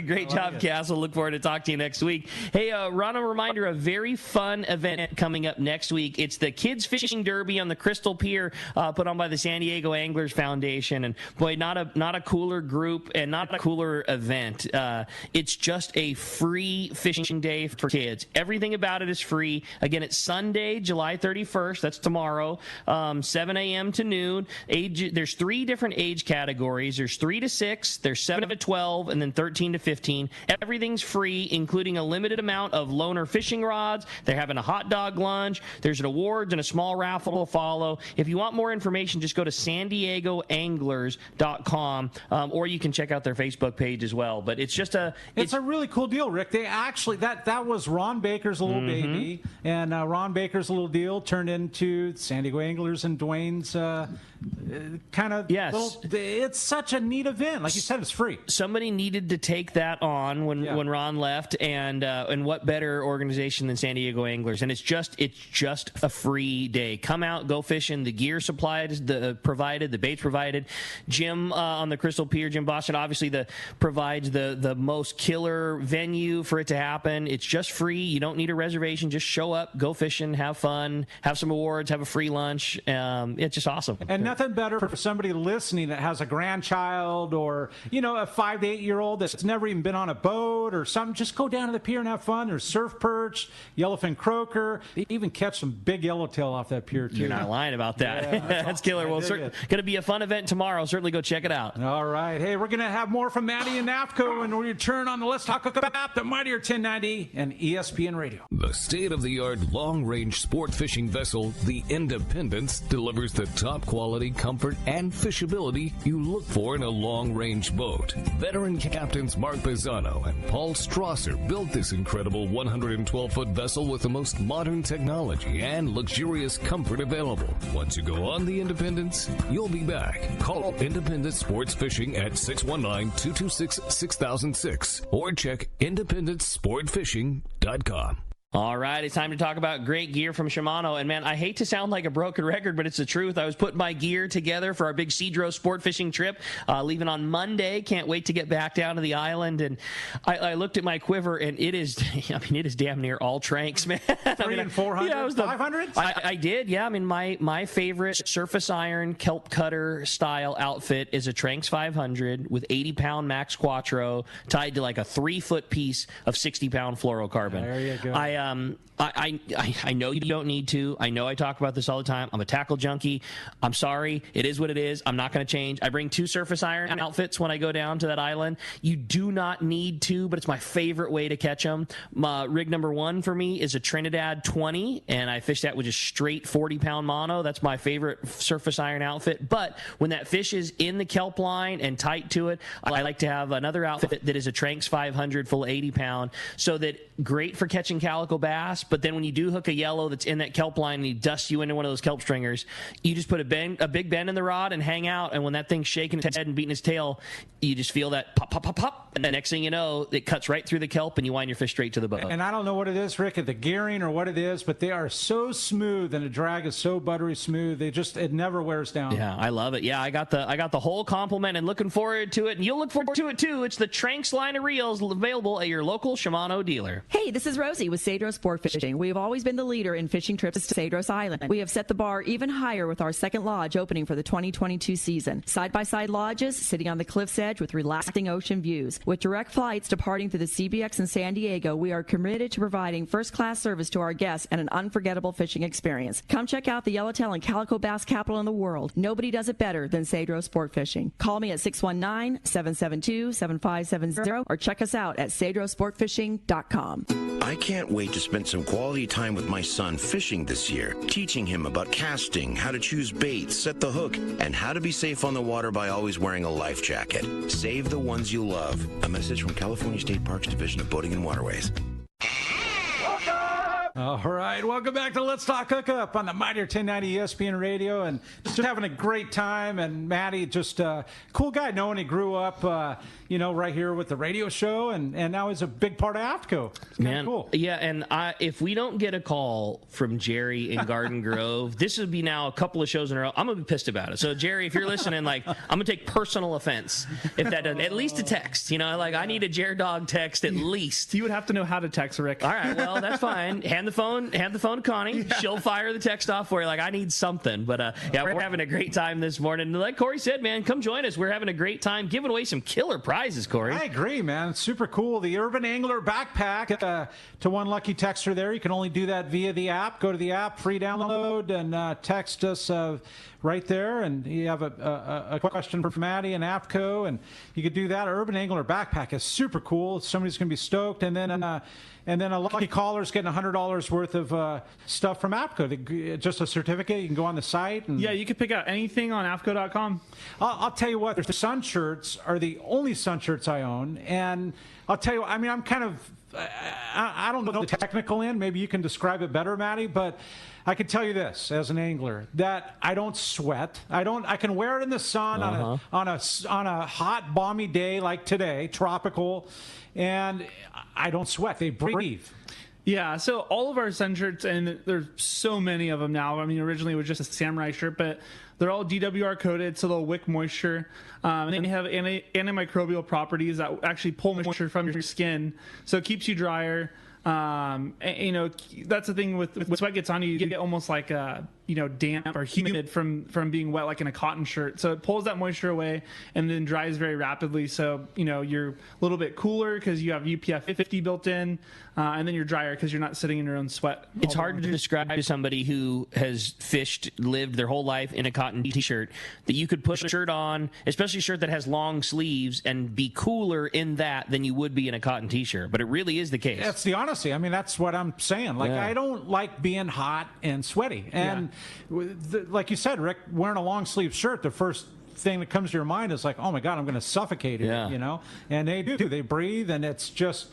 Great job, Cass. We'll look forward to talking to you next week. Hey, Ron, a reminder, a very fun event coming up next week. It's the Kids Fishing Derby on the Crystal Pier, put on by the San Diego Anglers Foundation. And boy, not a cooler group and not a cooler event. It's just a free fishing day for kids. Everything about it is free. Again, it's Sunday, July 31st. That's tomorrow, 7 a.m. to noon. There's 3 different age categories. There's 3 to 6, there's 7 to 12, and then 13 to 15. Everything's free, including a limited amount of loaner fishing rods. They're having a hot dog lunch. There's an awards and a small raffle to follow. If you want more information, just go to SanDiegoAnglers.com, or you can check out their Facebook page as well. But it's just it's a really cool deal, Rick. They actually that was Ron Baker's little baby, and Ron Baker's little deal turned into San Diego Anglers and Dwayne's kind of. Yes, it's such a neat event. Like you said, it's free. Somebody needed to take that on when Ron left, and what better organization than San Diego Anglers? And it's just a free day. Come out, go fishing. The gear supplied, provided, the baits provided. Jim on the Crystal Pier, Jim Boston, obviously provides the most killer venue for it to happen. It's just free. You don't need a reservation. Just show up, go fishing, have fun, have some awards, have a free lunch. It's just awesome. And nothing better for somebody listening that has a grandchild or a 5 to 8 year old that's never even been on a boat or something. Just go down to the pier and have fun. There's surf perch, yellowfin croaker. They even catch some big yellowtail off that pier too. You're not lying about that. Yeah, that's killer. Well, going to be a fun event tomorrow. Certainly go check it out. All right. Hey, we're going to have more from Maddie and AFTCO when we return on the Let's Talk Hookup app, the Mightier 1090 and ESPN Radio. The state-of-the-art long-range sport fishing vessel, the Independence, delivers the top quality, comfort, and fishability you look for in a long-range boat. Veteran captains Mark Pisano and Paul Strasser built this incredible 112-foot vessel with the most modern technology and luxurious comfort comfort available. Once you go on the Independence, you'll be back. Call Independence Sports Fishing at 619-226-6006 or check independencesportfishing.com. All right, it's time to talk about great gear from Shimano. And, man, I hate to sound like a broken record, but it's the truth. I was putting my gear together for our big Cedro sport fishing trip, leaving on Monday. Can't wait to get back down to the island. And I looked at my quiver, and it is damn near all Tranks, man. 300 and 400, yeah, 500? I did, yeah. I mean, my favorite surface iron kelp cutter style outfit is a Tranks 500 with 80-pound Max Quattro tied to like a 3-foot piece of 60-pound fluorocarbon. There you go. I know you don't need to. I know I talk about this all the time. I'm a tackle junkie. I'm sorry. It is what it is. I'm not going to change. I bring 2 surface iron outfits when I go down to that island. You do not need to, but it's my favorite way to catch them. Rig number 1 for me is a Trinidad 20, and I fish that with just straight 40-pound mono. That's my favorite surface iron outfit. But when that fish is in the kelp line and tight to it, I like to have another outfit that is a Tranks 500 full 80-pound, so that great for catching calico bass, but then when you do hook a yellow that's in that kelp line and he dusts you into one of those kelp stringers, you just put a big bend in the rod and hang out, and when that thing's shaking its head and beating its tail, you just feel that pop, pop, pop, pop, and the next thing you know, it cuts right through the kelp and you wind your fish straight to the boat. And I don't know what it is, Rick, the gearing or what it is, but they are so smooth, and the drag is so buttery smooth. It never wears down. Yeah, I love it. Yeah, I got the whole complement and looking forward to it, and you'll look forward to it too. It's the Tranks line of reels available at your local Shimano dealer. Hey, this is Rosie with Cedro Sport Fishing. We have always been the leader in fishing trips to Cedros Island. We have set the bar even higher with our second lodge opening for the 2022 season. Side-by-side lodges sitting on the cliff's edge with relaxing ocean views. With direct flights departing to the CBX in San Diego, we are committed to providing first-class service to our guests and an unforgettable fishing experience. Come check out the yellowtail and calico bass capital in the world. Nobody does it better than Cedros Sport Fishing. Call me at 619-772-7570 or check us out at cedrosportfishing.com. I can't wait to spend some quality time with my son fishing this year, teaching him about casting, how to choose bait, set the hook, and how to be safe on the water by always wearing a life jacket. Save the ones you love. A message from California State Parks Division of Boating and Waterways. All right, welcome back to Let's Talk Hookup on the Mightier 1090 ESPN Radio, and just having a great time. And Matty, just a cool guy, knowing he grew up, right here with the radio show, and now he's a big part of AFTCO. It's kind of cool. Yeah, and if we don't get a call from Jerry in Garden Grove, this would be now a couple of shows in a row. I'm gonna be pissed about it. So Jerry, if you're listening, I'm gonna take personal offense if that doesn't. At least a text, I need a Jer Dog text at least. You would have to know how to text, Rick. All right, well that's fine. Hand the phone to Connie. Yeah. She'll fire the text off for you. I need something. But we're having a great time this morning. Like Corey said, man, come join us. We're having a great time giving away some killer prizes, Corey. I agree, man. It's super cool. The Urban Angler backpack to one lucky texter there. You can only do that via the app. Go to the app, free download, and text us right there. And you have a question for Maddie and AFTCO, and you could do that. Urban Angler backpack is super cool. Somebody's going to be stoked. And then a lucky caller's getting $100 worth of stuff from AFTCO. Just a certificate. You can go on the site. And yeah, you can pick out anything on AFTCO.com. I'll tell you what, the sun shirts are the only sun shirts I own. And I'll tell you, I'm kind of, I don't know the technical end. Maybe you can describe it better, Matty, but I can tell you this as an angler, that I don't sweat. I can wear it in the sun on a hot, balmy day like today, tropical, and I don't sweat. They breathe. Yeah, so all of our sun shirts, and there's so many of them now. I mean, originally it was just a samurai shirt, but they're all DWR coated, so they'll wick moisture. And they have antimicrobial properties that actually pull moisture from your skin, so it keeps you drier. And, that's the thing with when sweat gets on you, you get almost like damp or humid from being wet, like in a cotton shirt. So it pulls that moisture away and then dries very rapidly. So you're a little bit cooler because you have UPF 50 built in, and then you're drier because you're not sitting in your own sweat. It's hard to describe to somebody who has lived their whole life in a cotton t-shirt, that you could put a shirt on, especially a shirt that has long sleeves, and be cooler in that than you would be in a cotton t-shirt. But it really is the case. That's the honesty. I mean, that's what I'm saying. I don't like being hot and sweaty. And like you said, Rick, wearing a long sleeve shirt, the first thing that comes to your mind is like, oh my God, I'm going to suffocate it, And they do. They breathe, and it's just,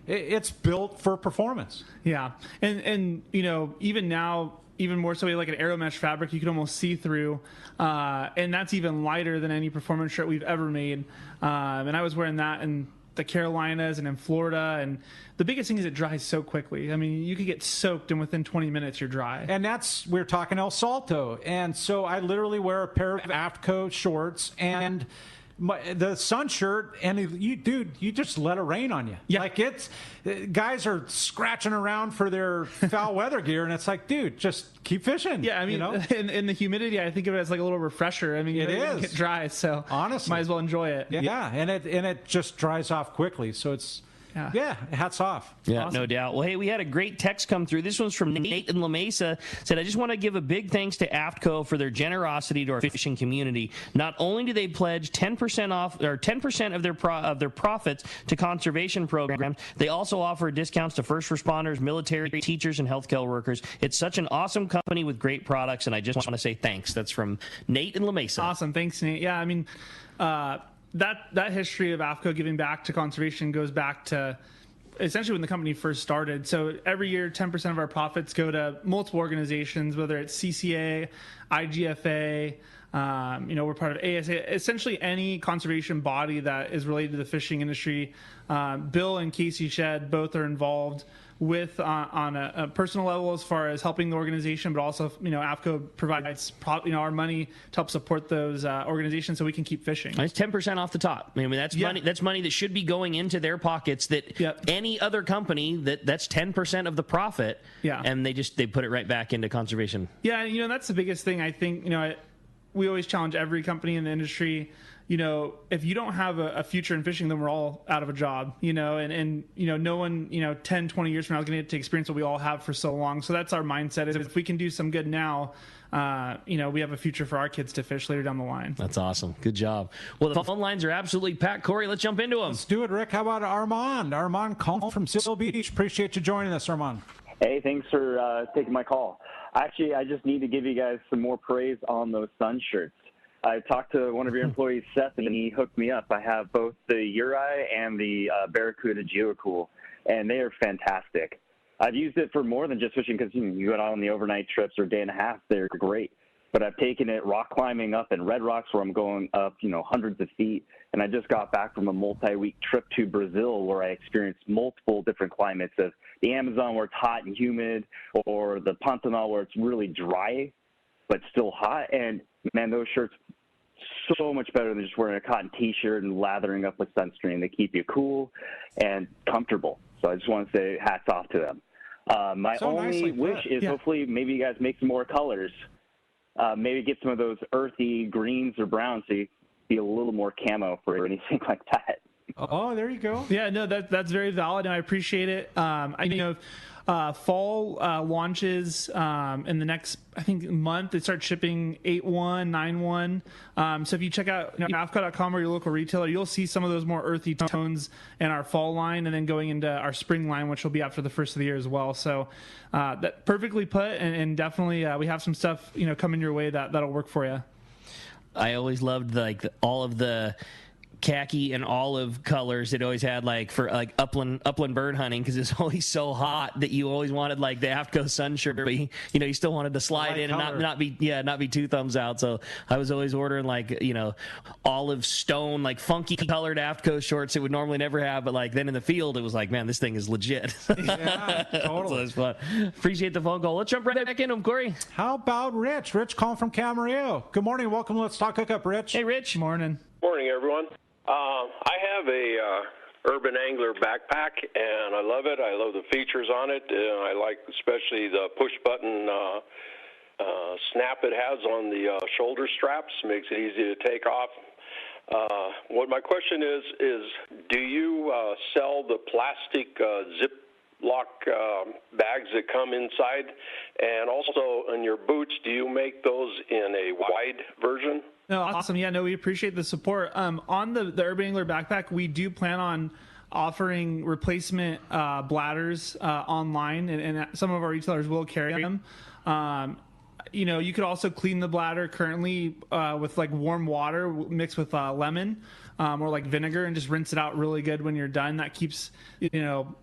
it's built for performance. Yeah. And even now, even more so like an aero mesh fabric you can almost see through, and that's even lighter than any performance shirt we've ever made. And I was wearing that in the Carolinas and in Florida, and the biggest thing is it dries so quickly. I mean, you could get soaked and within 20 minutes you're dry. And we're talking El Salto, and so I literally wear a pair of AFTCO shorts and the sun shirt, and you just let it rain on you. Yeah. Like guys are scratching around for their foul weather gear, and it's like, dude, just keep fishing. Yeah, I mean, in the humidity, I think of it as like a little refresher. I mean, it is get dry, so honestly, might as well enjoy it. Yeah, and it just dries off quickly, so it's. Yeah, hats off. Yeah, awesome. No doubt. Well, hey, we had a great text come through. This one's from Nate in La Mesa. Said, I just want to give a big thanks to AFTCO for their generosity to our fishing community. Not only do they pledge 10% off or 10% of their profits to conservation programs, they also offer discounts to first responders, military, teachers, and healthcare workers. It's such an awesome company with great products, and I just want to say thanks. That's from Nate in La Mesa. Awesome. Thanks, Nate. Yeah, I mean, that history of AFTCO giving back to conservation goes back to essentially when the company first started. So every year, 10% of our profits go to multiple organizations, whether it's CCA, IGFA, we're part of ASA, essentially any conservation body that is related to the fishing industry. Bill and Casey Shedd both are involved with on a personal level as far as helping the organization, but also AFTCO provides our money to help support those organizations so we can keep fishing. That's 10% off the top. I mean, that's money. That's money that should be going into their pockets. That any other company that's 10% of the profit. Yeah, and they put it right back into conservation. Yeah, that's the biggest thing. I think we always challenge every company in the industry. If you don't have a future in fishing, then we're all out of a job, and no one, 10, 20 years from now is going to get to experience what we all have for so long. So that's our mindset, is if we can do some good now, we have a future for our kids to fish later down the line. That's awesome. Good job. Well, the phone lines are absolutely packed. Corey, let's jump into them. Let's do it, Rick. How about Armand? Armand calling from Seal Beach. Appreciate you joining us, Armand. Hey, thanks for taking my call. Actually, I just need to give you guys some more praise on those sun shirts. I talked to one of your employees, Seth, and he hooked me up. I have both the Uri and the Barracuda Geocool, and they are fantastic. I've used it for more than just fishing because you go out on the overnight trips or day and a half. They're great. But I've taken it rock climbing up in Red Rocks where I'm going up, hundreds of feet. And I just got back from a multi-week trip to Brazil where I experienced multiple different climates of the Amazon where it's hot and humid, or the Pantanal where it's really dry but still hot. And, man, those shirts so much better than just wearing a cotton T-shirt and lathering up with sunscreen. They keep you cool and comfortable. So I just want to say hats off to them. My only wish is hopefully maybe you guys make some more colors. Maybe get some of those earthy greens or browns so you be a little more camo for anything like that. Oh, there you go. Yeah, no, that's very valid, and I appreciate it. Fall launches in the next, I think, month. They start shipping 8/1, 9/1. So if you check out AFTCO.com or your local retailer, you'll see some of those more earthy tones in our fall line, and then going into our spring line, which will be out for the first of the year as well. So that perfectly put, and definitely we have some stuff coming your way that'll work for you. I always loved all of the khaki and olive colors it always had, for upland bird hunting, because it's always so hot that you always wanted the AFTCO sun shirt, but you still wanted to slide in color and not be two thumbs out. So I was always ordering olive stone, funky colored AFTCO shorts it would normally never have, but then in the field it was man, this thing is legit. Yeah, totally. So it's fun. Appreciate the phone call. Let's jump right back into them, Corey. How about Rich? Rich calling from Camarillo. Good morning. Welcome to Let's Talk Hookup, Rich. Hey, Rich. Morning. Morning, everyone. I have a Urban Angler backpack, and I love it. I love the features on it, and I like especially the push-button snap it has on the shoulder straps. Makes it easy to take off. What my question is do you sell the plastic Ziploc bags that come inside? And also, in your boots, do you make those in a wide version? No, awesome. Yeah, no, we appreciate the support. On the Urban Angler backpack, we do plan on offering replacement bladders online, and some of our retailers will carry them. You could also clean the bladder currently with warm water mixed with lemon or vinegar, and just rinse it out really good when you're done. That keeps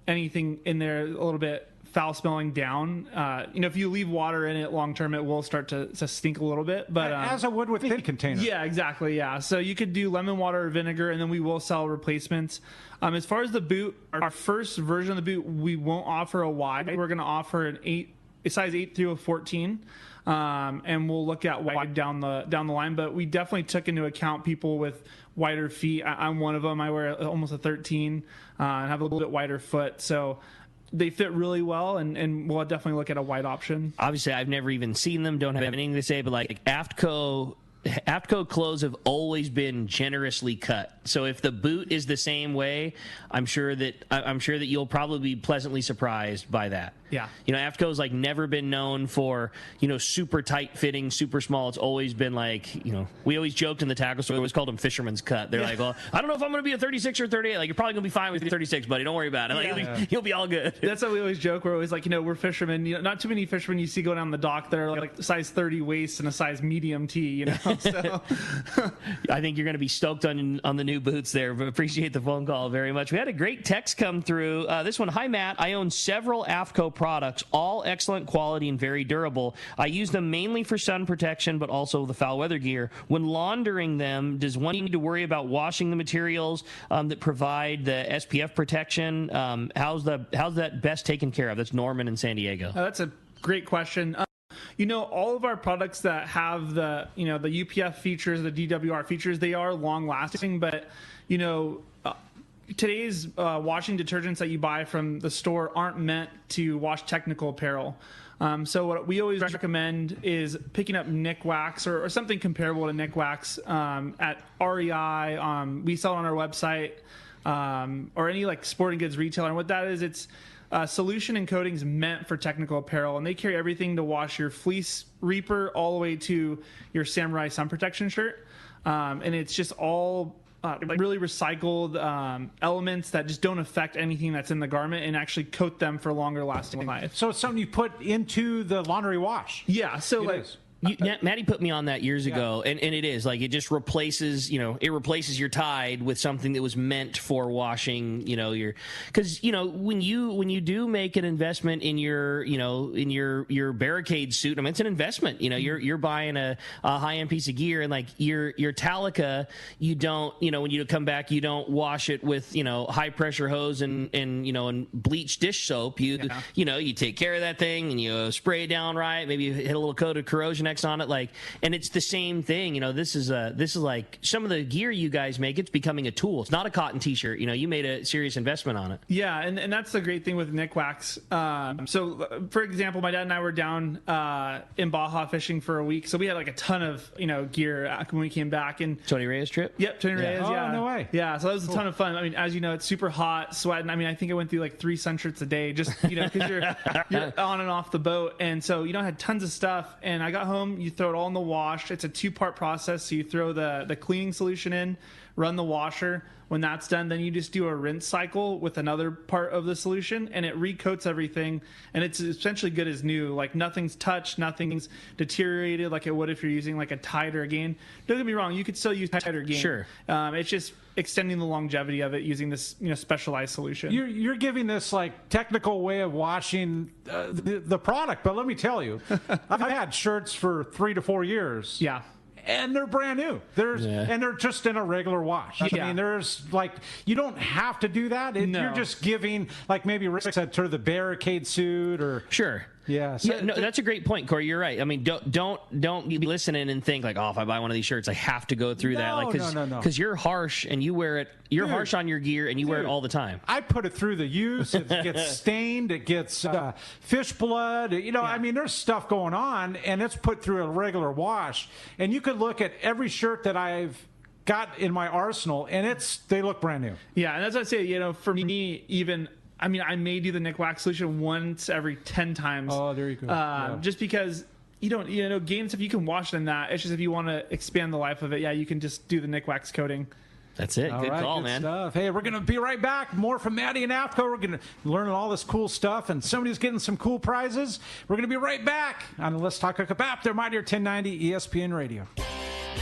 anything in there a little bit foul smelling down. If you leave water in it long term, it will start to stink a little bit. But as it would with any container. Yeah, exactly. Yeah. So you could do lemon water or vinegar, and then we will sell replacements. As far as the boot, our first version of the boot, we won't offer a wide. We're going to offer a size 8 through a 14. And we'll look at wide down the line, but we definitely took into account people with wider feet. I'm one of them. I wear almost a 13 and have a little bit wider foot, so they fit really well, and we'll definitely look at a wide option. Obviously, I've never even seen them, don't have anything to say, but like AFTCO clothes have always been generously cut. So if the boot is the same way, I'm sure that you'll probably be pleasantly surprised by that. Yeah. AFTCO's like never been known for, super tight fitting, super small. It's always been like, we always joked in the tackle store, we always called them fisherman's cut. They're like, well, I don't know if I'm going to be a 36 or 38. Like, you're probably going to be fine with your 36, buddy. Don't worry about it. Like, you'll be all good. That's how we always joke. We're always like, we're fishermen. Not too many fishermen you see go down the dock that are like size 30 waist and a size medium tee, So I think you're going to be stoked on the new boots there, but appreciate the phone call very much. We had a great text come through. This one, hi, Matt. I own several AFTCO products, all excellent quality and very durable. I use them mainly for sun protection, but also the foul weather gear. When laundering them, does one need to worry about washing the materials that provide the SPF protection? How's that best taken care of? That's Norman in San Diego. That's a great question. All of our products that have the UPF features, the DWR features, they are long lasting, but today's washing detergents that you buy from the store aren't meant to wash technical apparel. So what we always recommend is picking up Nick Wax or something comparable to Nick Wax at REI. We sell it on our website or any like sporting goods retailer. And what that is, it's solution and coatings meant for technical apparel, and they carry everything to wash your fleece Reaper all the way to your Samurai sun protection shirt. And it's just all really recycled elements that just don't affect anything that's in the garment and actually coat them for longer lasting life. So it's something you put into the laundry wash. Yeah. So Maddie put me on that years ago, and it is like it just replaces your Tide with something that was meant for washing because when you do make an investment in your Barricade suit, I mean, it's an investment. You're buying a high end piece of gear, and like your Talica, you don't when you come back, you don't wash it with high pressure hose and bleach dish soap. You take care of that thing and you spray it down right. Maybe you hit a little coat of corrosion on it, and it's the same thing. This is like some of the gear you guys make. It's becoming a tool. It's not a cotton T-shirt. You made a serious investment on it. Yeah, and that's the great thing with Nick Wax. So, for example, my dad and I were down in Baja fishing for a week, so we had like a ton of gear when we came back. And Tony Reyes trip. Yep, Tony Reyes. Yeah. Oh, no way. Yeah, so that was a ton of fun. I mean, as you know, it's super hot, sweating. I mean, I think I went through like 3 sun shirts a day, just because you're on and off the boat, and so I had tons of stuff. And I got home. You throw it all in the wash. It's a 2-part process. So you throw the cleaning solution in, run the washer. When that's done, then you just do a rinse cycle with another part of the solution, and it recoats everything, and it's essentially good as new. Like nothing's touched, nothing's deteriorated like it would if you're using like a Tide or a Gain. Don't get me wrong, you could still use Tide or Gain. Sure. It's just extending the longevity of it using this specialized solution. You're giving this like technical way of washing the product, but let me tell you, I've had shirts for 3 to 4 years. Yeah. And they're brand new. And they're just in a regular wash. I mean, there's you don't have to do that. You're just giving, like maybe Rick said, sort of the Barricade suit or sure. Yeah, so no, that's a great point, Corey. You're right. I mean, don't be listening and think like, oh, if I buy one of these shirts, I have to go through that. No. Because you're harsh and you wear it. You're harsh on your gear and you wear it all the time. I put it through the use. It gets stained. It gets fish blood. I mean, there's stuff going on, and it's put through a regular wash. And you could look at every shirt that I've got in my arsenal, and they look brand new. Yeah, and that's what I say. For me, even. I mean, I may do the Nick Wax solution once every 10 times. Oh, there you go. Just because Gain stuff, you can wash it in that. It's just if you want to expand the life of it, you can just do the Nick Wax coating. That's it. Good call, man. Stuff. Hey, we're going to be right back. More from Maddie and AFTCO. We're going to learn all this cool stuff, and somebody's getting some cool prizes. We're going to be right back on the Let's Talk Hookup app. They're Mightier 1090 ESPN Radio.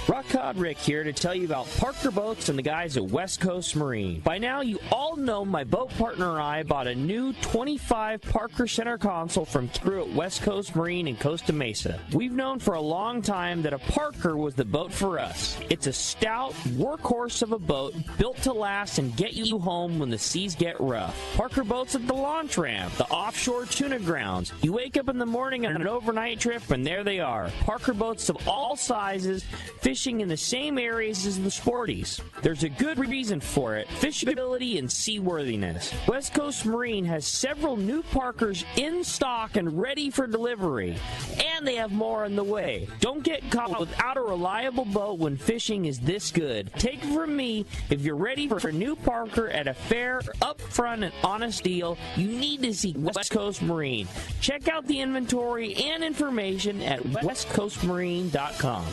Rock Cod Rick here to tell you about Parker Boats and the guys at West Coast Marine. By now, you all know my boat partner and I bought a new 25 Parker center console from crew at West Coast Marine in Costa Mesa. We've known for a long time that a Parker was the boat for us. It's a stout workhorse of a boat built to last and get you home when the seas get rough. Parker Boats at the launch ramp, the offshore tuna grounds. You wake up in the morning on an overnight trip and there they are. Parker Boats of all sizes, fishing in the same areas as the sporties. There's a good reason for it: fishability and seaworthiness. West Coast Marine has several new Parkers in stock and ready for delivery, and they have more on the way. Don't get caught without a reliable boat when fishing is this good. Take it from me, if you're ready for a new Parker at a fair, upfront, and honest deal, you need to see West Coast Marine. Check out the inventory and information at westcoastmarine.com.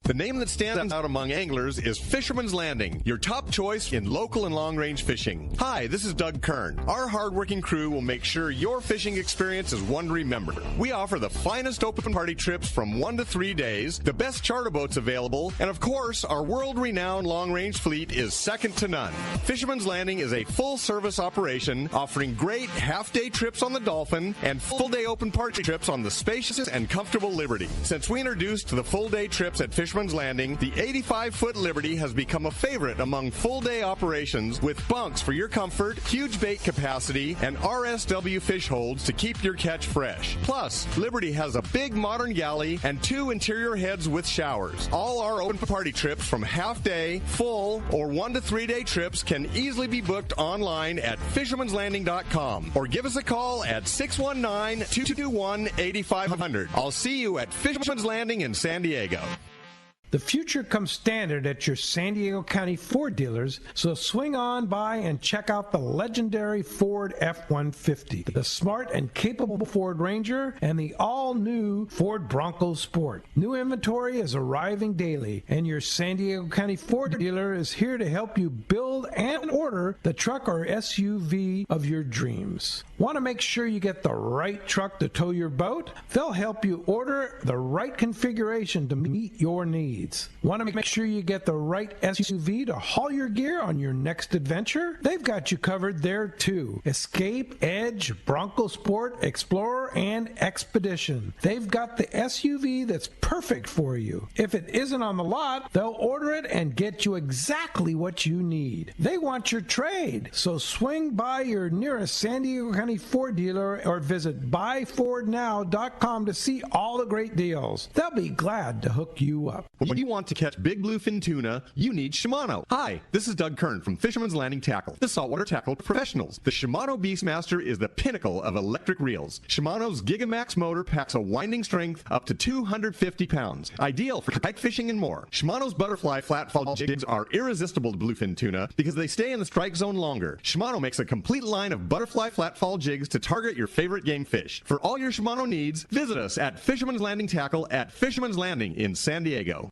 The name that stands out among anglers is Fisherman's Landing, your top choice in local and long-range fishing. Hi, this is Doug Kern. Our hardworking crew will make sure your fishing experience is one to remember. We offer the finest open party trips from 1 to 3 days, the best charter boats available, and of course, our world-renowned long-range fleet is second to none. Fisherman's Landing is a full-service operation offering great half-day trips on the Dolphin and full-day open party trips on the spacious and comfortable Liberty. Since we introduced the full-day trips at Fisherman's Landing, the 85-foot Liberty has become a favorite among full-day operations with bunks for your comfort, huge bait capacity, and RSW fish holds to keep your catch fresh. Plus, Liberty has a big modern galley and 2 interior heads with showers. All our open party trips from half-day, full, or 1 to 3 day trips can easily be booked online at fishermanslanding.com or give us a call at 619-221-8500. I'll see you at Fisherman's Landing in San Diego. The future comes standard at your San Diego County Ford dealers, so swing on by and check out the legendary Ford F-150, the smart and capable Ford Ranger, and the all-new Ford Bronco Sport. New inventory is arriving daily, and your San Diego County Ford dealer is here to help you build and order the truck or SUV of your dreams. Want to make sure you get the right truck to tow your boat? They'll help you order the right configuration to meet your needs. Want to make sure you get the right SUV to haul your gear on your next adventure? They've got you covered there too. Escape, Edge, Bronco Sport, Explorer, and Expedition. They've got the SUV that's perfect for you. If it isn't on the lot, they'll order it and get you exactly what you need. They want your trade, so swing by your nearest San Diego County Ford dealer or visit buyfordnow.com to see all the great deals. They'll be glad to hook you up. When you want to catch big bluefin tuna, you need Shimano. Hi, this is Doug Kern from Fisherman's Landing Tackle, the saltwater tackle professionals. The Shimano Beastmaster is the pinnacle of electric reels. Shimano's Gigamax motor packs a winding strength up to 250 pounds, ideal for kite fishing and more. Shimano's butterfly flatfall jigs are irresistible to bluefin tuna because they stay in the strike zone longer. Shimano makes a complete line of butterfly flatfall jigs to target your favorite game fish. For all your Shimano needs, visit us at Fisherman's Landing Tackle at Fisherman's Landing in San Diego.